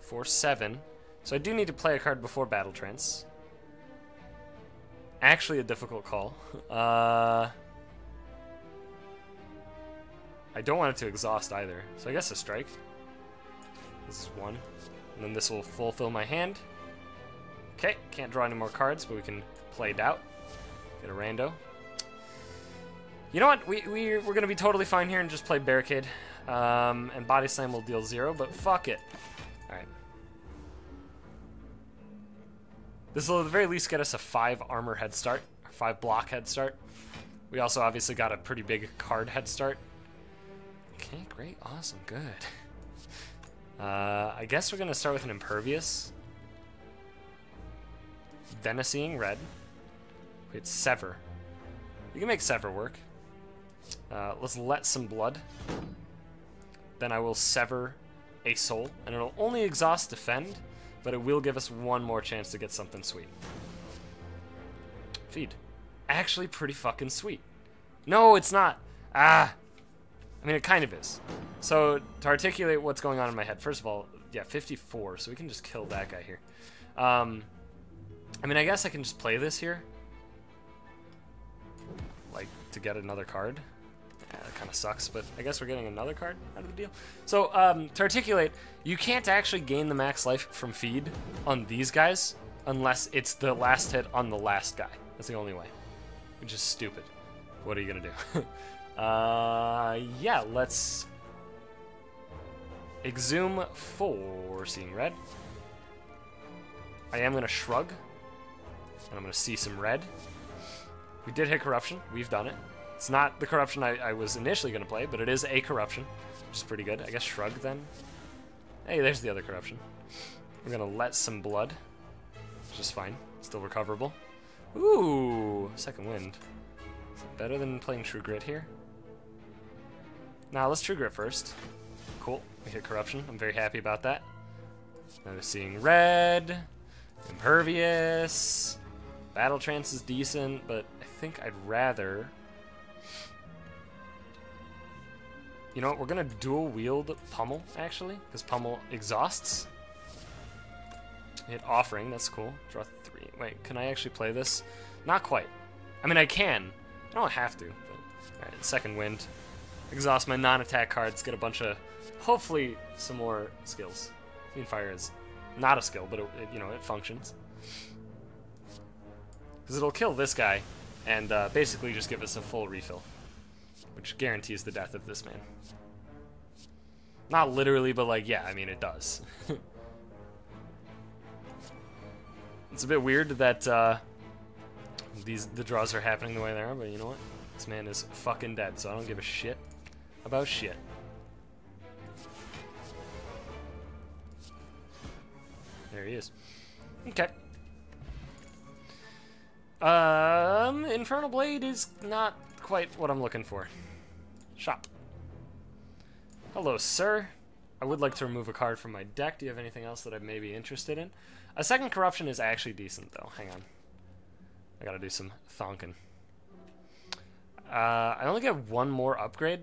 4, 7. So I do need to play a card before Battle Trance. Actually a difficult call. I don't want it to exhaust either. So I guess a strike. This is 1. And then this will fulfill my hand. Okay, can't draw any more cards, but we can play Doubt. Get a rando. You know what? We're going to be totally fine here and just play Barricade. And Body Slam will deal 0, but fuck it. Alright. This will at the very least get us a 5 armor head start. Or 5 block head start. We also obviously got a pretty big card head start. Okay, great. Awesome. Good. I guess we're going to start with an Impervious. Then a Seeing Red. Wait, Sever. We can make Sever work. Let's let some blood. Then I will Sever a Soul. And it'll only exhaust Defend, but it will give us one more chance to get something sweet. Feed. Actually pretty fucking sweet. No, it's not. Ah! I mean, it kind of is. So, to articulate what's going on in my head, first of all, yeah, 54, so we can just kill that guy here. I mean, I guess I can just play this here. Like, to get another card. Yeah, that kind of sucks, but I guess we're getting another card out of the deal. So, to articulate, you can't actually gain the max life from Feed on these guys unless it's the last hit on the last guy. That's the only way. Which is stupid. What are you gonna do? Yeah, let's Exhume for Seeing Red. I am gonna Shrug, and I'm gonna see some red. We did hit Corruption. We've done it. It's not the Corruption I was initially gonna play, but it is a Corruption, which is pretty good. I guess Shrug then. Hey, there's the other Corruption. We're gonna let some blood, which is fine. Still recoverable. Ooh, Second Wind. Is it better than playing True Grit here? Now let's trigger it first. Cool. We hit corruption. I'm very happy about that. Now we're seeing red. Impervious. Battle trance is decent, but I think I'd rather... You know what? We're going to dual wield Pummel, actually, because Pummel exhausts. Hit Offering. That's cool. Draw 3. Wait, can I actually play this? Not quite. I mean, I can. I don't have to. But... Alright, second wind. Exhaust my non-attack cards, get a bunch of, hopefully, some more skills. Fiend Fire is not a skill, but you know, it functions. Because it'll kill this guy, and basically just give us a full refill. Which guarantees the death of this man. Not literally, but like, yeah, I mean, it does. It's a bit weird that the draws are happening the way they are, but you know what? This man is fucking dead, so I don't give a shit about shit. There he is. Okay. Infernal Blade is not quite what I'm looking for. Shop. Hello, sir. I would like to remove a card from my deck. Do you have anything else that I may be interested in? A second corruption is actually decent, though. Hang on. I gotta do some thonking. I only get one more upgrade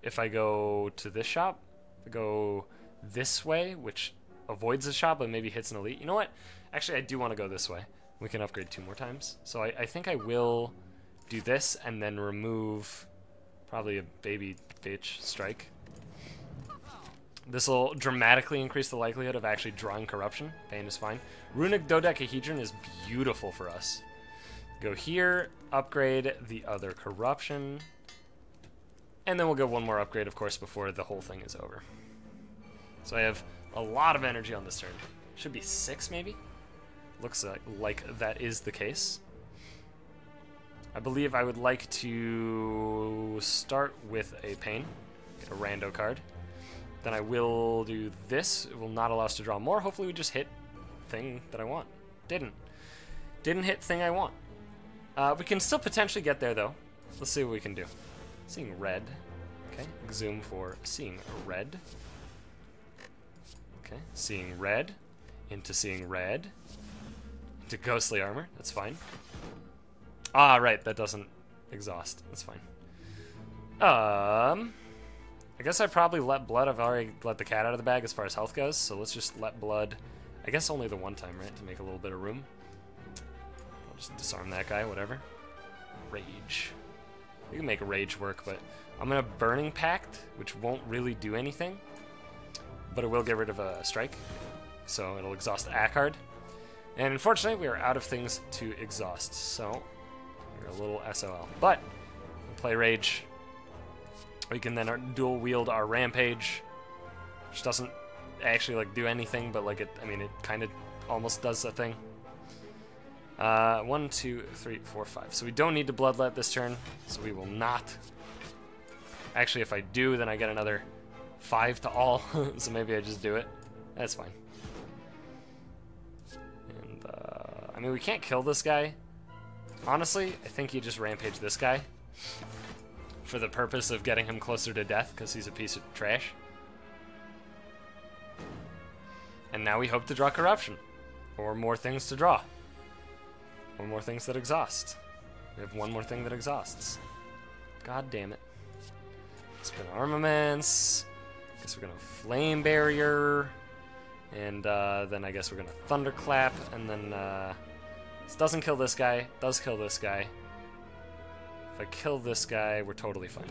if I go to this shop. If I go this way, which avoids the shop but maybe hits an elite. You know what? Actually, I do want to go this way. We can upgrade 2 more times. So I think I will do this and then remove probably a baby bitch strike. This will dramatically increase the likelihood of actually drawing corruption. Pain is fine. Runic Dodecahedron is beautiful for us. Go here, upgrade the other corruption, and then we'll get one more upgrade, of course, before the whole thing is over. So I have a lot of energy on this turn. Should be 6, maybe? Looks like that is the case. I believe I would like to start with a Pain, get a rando card. Then I will do this. It will not allow us to draw more. Hopefully we just hit thing that I want. Didn't hit thing I want. We can still potentially get there, though. Let's see what we can do. Seeing red. Okay, zoom for seeing red. Okay, seeing red. Into seeing red. Into ghostly armor. That's fine. Ah, right, that doesn't exhaust. That's fine. I guess I probably let blood. I've already let the cat out of the bag as far as health goes, so let's just let blood. I guess only the one time, right, to make a little bit of room. I'll just disarm that guy, whatever. Rage. We can make rage work, but I'm gonna Burning Pact, which won't really do anything, but it will get rid of a strike, so it'll exhaust a card. And unfortunately, we are out of things to exhaust, so we're a little SOL. But we'll play rage. We can then dual wield our Rampage, which doesn't actually like do anything, but like it kind of almost does a thing. 1, 2, 3, 4, 5. So we don't need to bloodlet this turn, so we will not. Actually, if I do, then I get another 5 to all, so maybe I just do it. That's fine. And I mean, we can't kill this guy. Honestly, I think you just Rampage this guy for the purpose of getting him closer to death, because he's a piece of trash. And now we hope to draw corruption, or more things to draw, or more things that exhaust. We have one more thing that exhausts. God damn it. Spin armaments. Guess we're gonna flame barrier, and then I guess we're gonna thunderclap, and then this doesn't kill this guy. Does kill this guy. If I kill this guy, we're totally fine.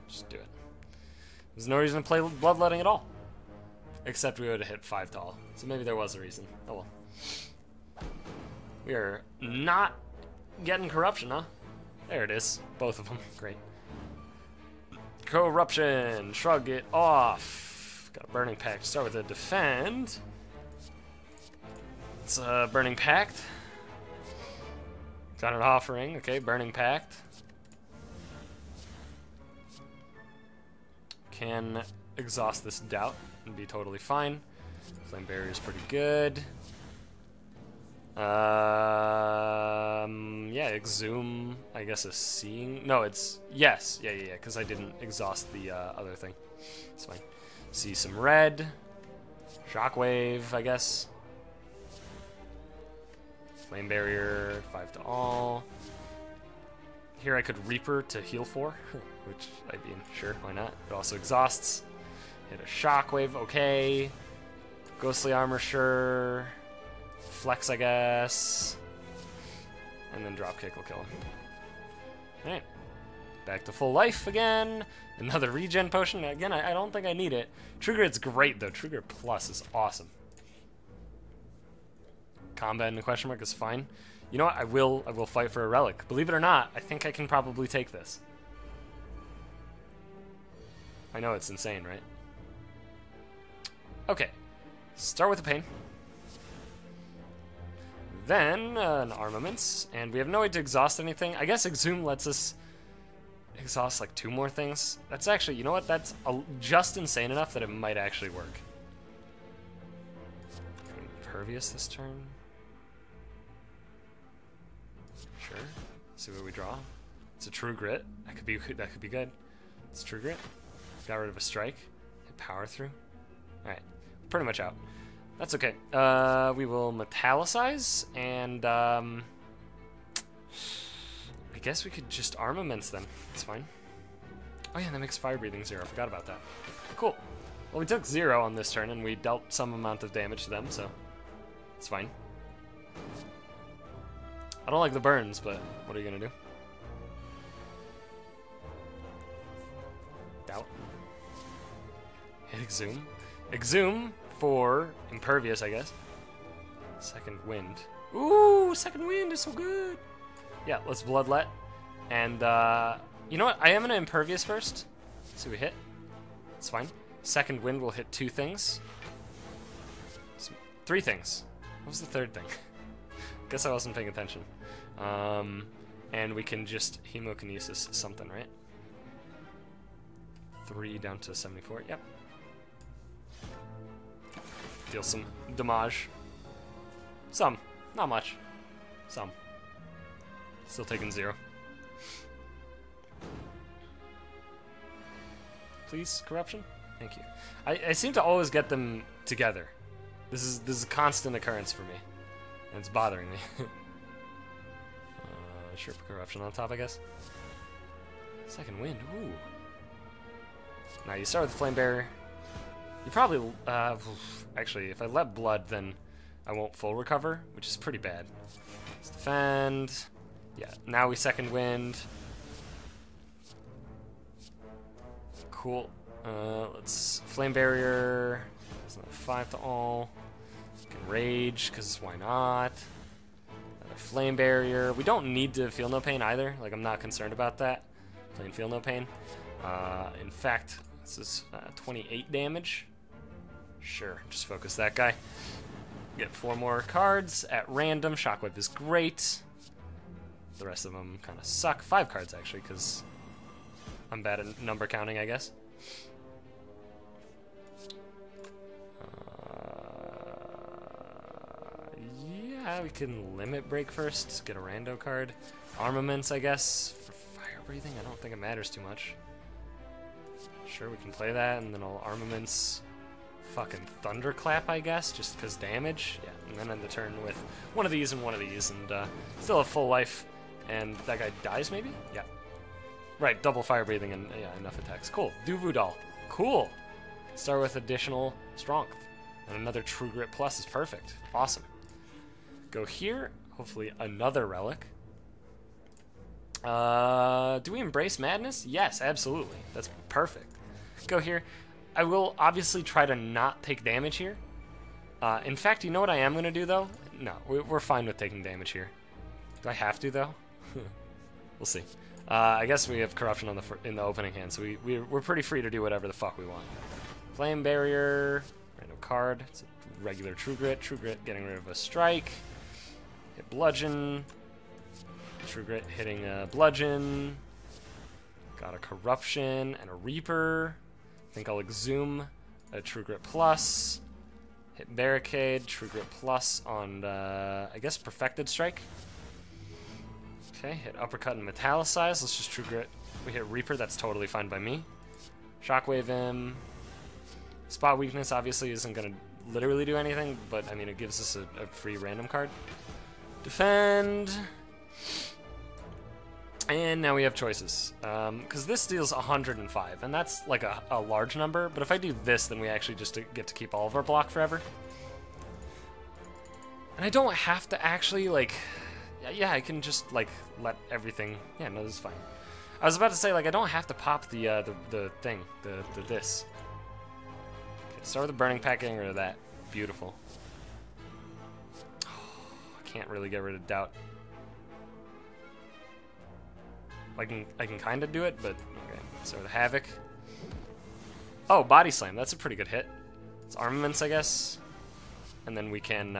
Just do it. There's no reason to play bloodletting at all. Except we would have hit 5 tall. So maybe there was a reason. Oh well. We are not getting corruption, huh? There it is. Both of them. Great. Corruption. Shrug it off. Got a Burning Pact. Start with a defend. It's a Burning Pact. Got an offering. Okay, Burning Pact. Can exhaust this doubt and be totally fine. Flame barrier is pretty good. Yeah, exhume, I guess, is seeing. No, it's, yes, yeah, because I didn't exhaust the other thing. It's fine. See some red. Shockwave, I guess. Flame barrier, 5 to all. Here I could Reaper to heal 4, which I mean, sure, why not? It also exhausts. Hit a Shockwave, okay. Ghostly armor, sure. Flex, I guess. And then dropkick will kill him. Alright. Back to full life again. Another regen potion. Again, I don't think I need it. True Grit's great, though. True Grit Plus is awesome. Combat in the question mark is fine. You know what? I will fight for a relic. Believe it or not, I think I can probably take this. I know it's insane, right? Okay. Start with the pain. Then an armaments, and we have no way to exhaust anything. I guess Exhume lets us exhaust like 2 more things. That's actually, you know what? That's just insane enough that it might actually work. Impervious this turn. Sure. See what we draw. It's a True Grit. That could be good. It's True Grit. Got rid of a strike. Hit power through. All right. Pretty much out. That's okay. We will metallicize, and I guess we could just armaments them. It's fine. Oh yeah, that makes fire breathing 0. I forgot about that. Cool. Well, we took 0 on this turn, and we dealt some amount of damage to them, so it's fine. I don't like the burns, but what are you gonna do? Doubt. Hit Exhume. Exhume for impervious, I guess. Second wind. Ooh, second wind is so good. Yeah, let's bloodlet. And you know what? I am gonna impervious first. See, we hit. It's fine. Second wind will hit 2 things. 3 things. What was the third thing? Guess I wasn't paying attention. And we can just hemokinesis something, right? 3 down to 74. Yep. Deal some damage. Some. Not much. Some. Still taking 0. Please, corruption? Thank you. I seem to always get them together. This is a constant occurrence for me. And it's bothering me. Sure, corruption on top, I guess. Second wind, ooh. Now you start with the flame barrier. You probably, actually, if I let blood, then I won't full recover, which is pretty bad. Let's defend. Yeah, now we second wind. Cool. Let's flame barrier. It's not 5 to all. We can rage, because why not? Another flame barrier. We don't need to feel no pain either. Like, I'm not concerned about that. Plain feel no pain. In fact, this is 28 damage. Sure, just focus that guy. Get 4 more cards at random. Shockwave is great. The rest of them kind of suck. 5 cards, actually, because I'm bad at number counting, I guess. Yeah, we can limit break first. Get a rando card. Armaments, I guess. For fire breathing, I don't think it matters too much. Sure, we can play that, and then I'll armaments fucking thunderclap, I guess, just because damage. Yeah, and then end the turn with one of these and one of these, and still have full life. And that guy dies, maybe? Yeah. Right, double fire breathing and yeah, enough attacks. Cool. Duvu doll. Cool. Start with additional strength. And another True Grit Plus is perfect. Awesome. Go here. Hopefully another relic. Do we embrace madness? Yes, absolutely. That's perfect. Go here. I will obviously try to not take damage here. In fact, you know what I am going to do, though? No, we're fine with taking damage here. Do I have to, though? We'll see. I guess we have corruption on in the opening hand, so we're pretty free to do whatever the fuck we want. Flame barrier, random card. It's a regular True Grit. True Grit getting rid of a strike. Hit bludgeon. True Grit hitting a bludgeon. Got a corruption and a Reaper. I think I'll exhume a True Grit Plus. Hit Barricade, True Grit Plus on, I guess, Perfected Strike. Okay, hit Uppercut and Metallicize. Let's just True Grit. We hit Reaper, that's totally fine by me. Shockwave him. Spot Weakness obviously isn't going to literally do anything, but I mean, it gives us a free random card. Defend. And now we have choices. Because this deals 105, and that's like a large number, but if I do this, then we actually just get to keep all of our block forever. And I don't have to actually, like... Yeah, I can just, like, let everything... Yeah, no, this is fine. I was about to say, like, I don't have to pop the thing, the this. Okay, start with the Burning Pack, getting rid of that. Beautiful. I can't really get rid of Doubt. I can kind of do it, but okay. So the Havoc. Oh, Body Slam. That's a pretty good hit. It's Armaments, I guess. And then we can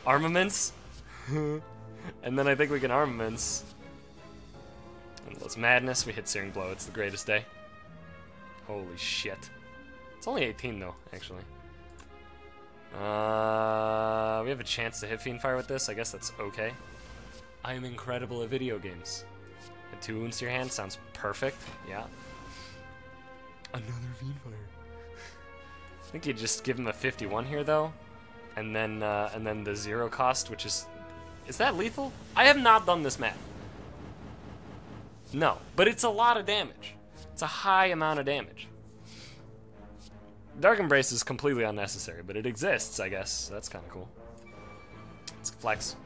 Armaments. And then I think we can Armaments. And those Madness. We hit Searing Blow. It's the greatest day. Holy shit. It's only 18 though, actually. We have a chance to hit Fiendfire with this. I guess that's okay. I am incredible at video games. Add 2 wounds to your hand sounds perfect. Yeah. Another Fiendfire. I think you just give him a 51 here though, and then the 0 cost, which is that lethal? I have not done this math. No, but it's a lot of damage. It's a high amount of damage. Dark Embrace is completely unnecessary, but it exists, I guess. So that's kind of cool. Let's flex.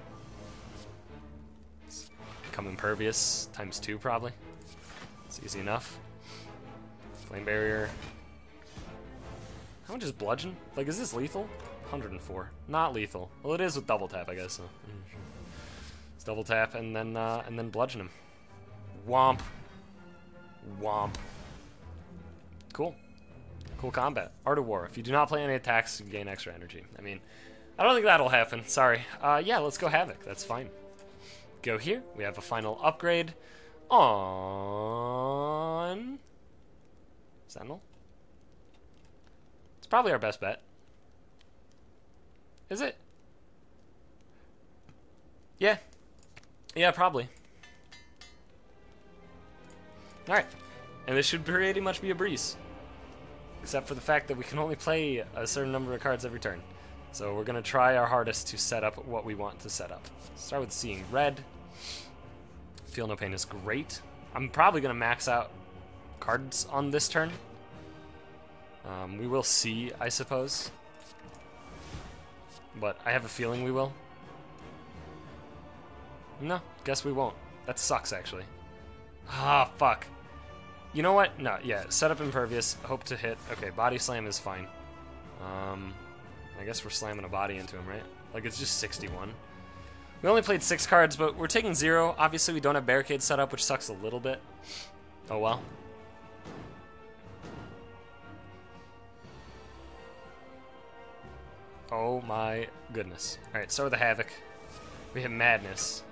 Become Impervious times 2 probably. It's easy enough. Flame Barrier. How much is Bludgeon? Like, is this lethal? 104. Not lethal. Well, it is with double tap, I guess. So. Let's double tap and then bludgeon him. Womp. Womp. Cool. Cool combat. Art of War. If you do not play any attacks, you gain extra energy. I mean, I don't think that'll happen. Sorry. Yeah, let's go Havoc. That's fine. Go here. We have a final upgrade on Sentinel. It's probably our best bet. Is it? Yeah. Yeah, probably. Alright. And this should pretty much be a breeze. Except for the fact that we can only play a certain number of cards every turn. So we're going to try our hardest to set up what we want to set up. Start with Seeing Red. Feel No Pain is great. I'm probably going to max out cards on this turn. We will see, I suppose. But I have a feeling we will. No, guess we won't. That sucks, actually. Ah, fuck. You know what? No, yeah, set up Impervious, hope to hit. Okay, Body Slam is fine. I guess we're slamming a body into him, right? Like, it's just 61. We only played 6 cards, but we're taking 0. Obviously, we don't have Barricade set up, which sucks a little bit. Oh, well. Oh, my goodness. Alright, start with the Havoc. We have Madness,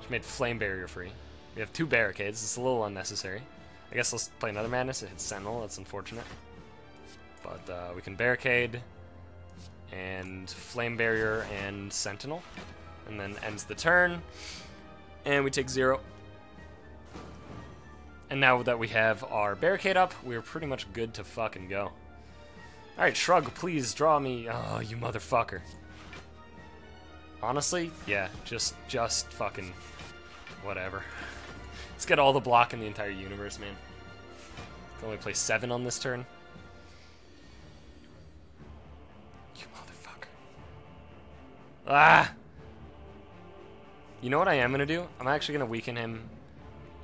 which made Flame Barrier free. We have 2 Barricades. It's a little unnecessary. I guess let's play another Madness. It hits Sentinel. That's unfortunate. But we can Barricade and Flame Barrier and Sentinel. And then ends the turn. And we take 0. And now that we have our Barricade up, we're pretty much good to fucking go. Alright, Shrug, please draw me. Oh, you motherfucker. Honestly, yeah, just fucking whatever. Let's get all the block in the entire universe, man. Can only play 7 on this turn. You motherfucker. Ah! You know what I am gonna do? I'm actually gonna weaken him.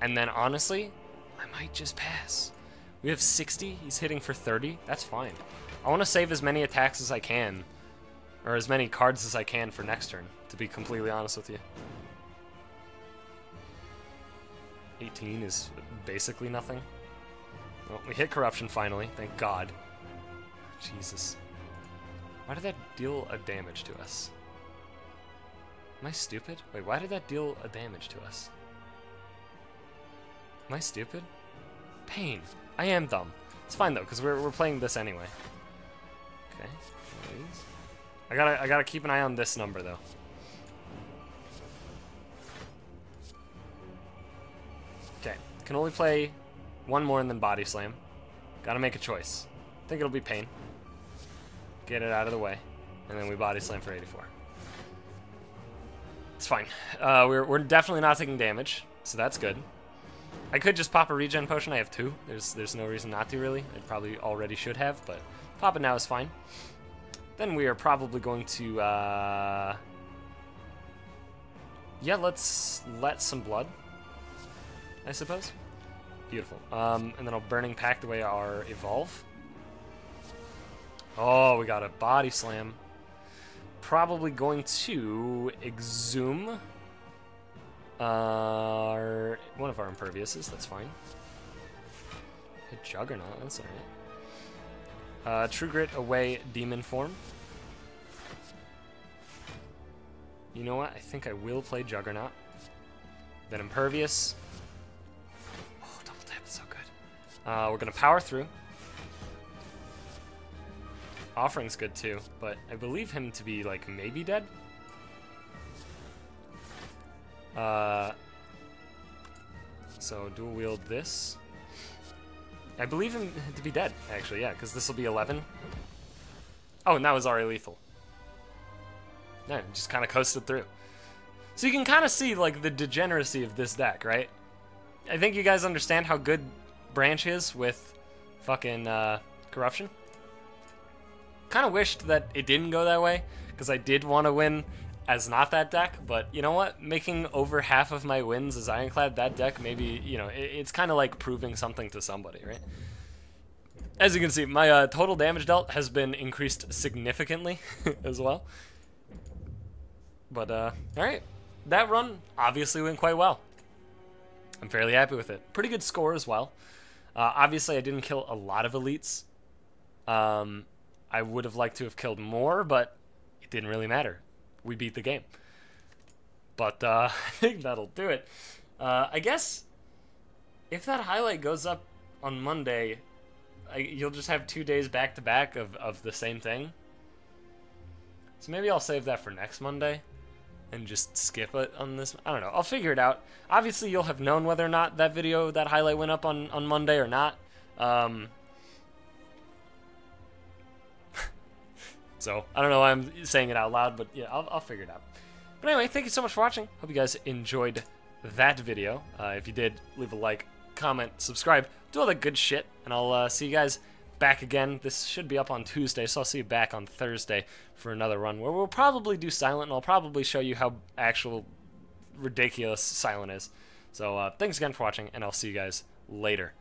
And then, honestly, I might just pass. We have 60, he's hitting for 30. That's fine. I want to save as many attacks as I can. Or as many cards as I can for next turn, to be completely honest with you. 18 is basically nothing. Well, we hit Corruption finally, thank God. Jesus. Why did that deal a damage to us? Am I stupid? Wait, why did that deal a damage to us? Am I stupid? Pain. I am dumb. It's fine though, because we're playing this anyway. Okay. I gotta keep an eye on this number, though. Okay, can only play one more and then body slam. Gotta make a choice. I think it'll be pain. Get it out of the way, and then we body slam for 84. It's fine. We're definitely not taking damage, so that's good. I could just pop a regen potion. I have 2. There's no reason not to, really. I probably already should have, but pop it now is fine. Then we are probably going to, yeah, let's let some blood, I suppose. Beautiful. And then I'll Burning Pact away our Evolve. Oh, we got a body slam. Probably going to Exhume one of our Imperviouses. That's fine. Hit Juggernaut. That's alright. True Grit away Demon Form. You know what? I think I will play Juggernaut. Then Impervious. Oh, double tap is so good. We're gonna power through. Offering's good too, but I believe him to be like maybe dead. So dual wield this. I believe him to be dead, actually, yeah, because this will be 11. Oh, and that was already lethal. Yeah, just kind of coasted through. So you can kind of see like the degeneracy of this deck, right? I think you guys understand how good Branch is with fucking Corruption. Kind of wished that it didn't go that way, because I did want to win as not that deck, but you know what? Making over half of my wins as Ironclad that deck, maybe, you know, it's kind of like proving something to somebody, right? As you can see, my total damage dealt has been increased significantly as well. But, alright. That run obviously went quite well. I'm fairly happy with it. Pretty good score as well. Obviously, I didn't kill a lot of elites. I would have liked to have killed more, but it didn't really matter. We beat the game. But I think that'll do it. I guess if that highlight goes up on Monday, you'll just have 2 days back-to-back of the same thing. So maybe I'll save that for next Monday and just skip it on this. I don't know. I'll figure it out. Obviously, you'll have known whether or not that video, that highlight went up on Monday or not. So, I don't know why I'm saying it out loud, but yeah, I'll figure it out. But anyway, thank you so much for watching. Hope you guys enjoyed that video. If you did, leave a like, comment, subscribe, do all that good shit, and I'll see you guys back again. This should be up on Tuesday, so I'll see you back on Thursday for another run where we'll probably do Silent, and I'll probably show you how actual ridiculous Silent is. So, thanks again for watching, and I'll see you guys later.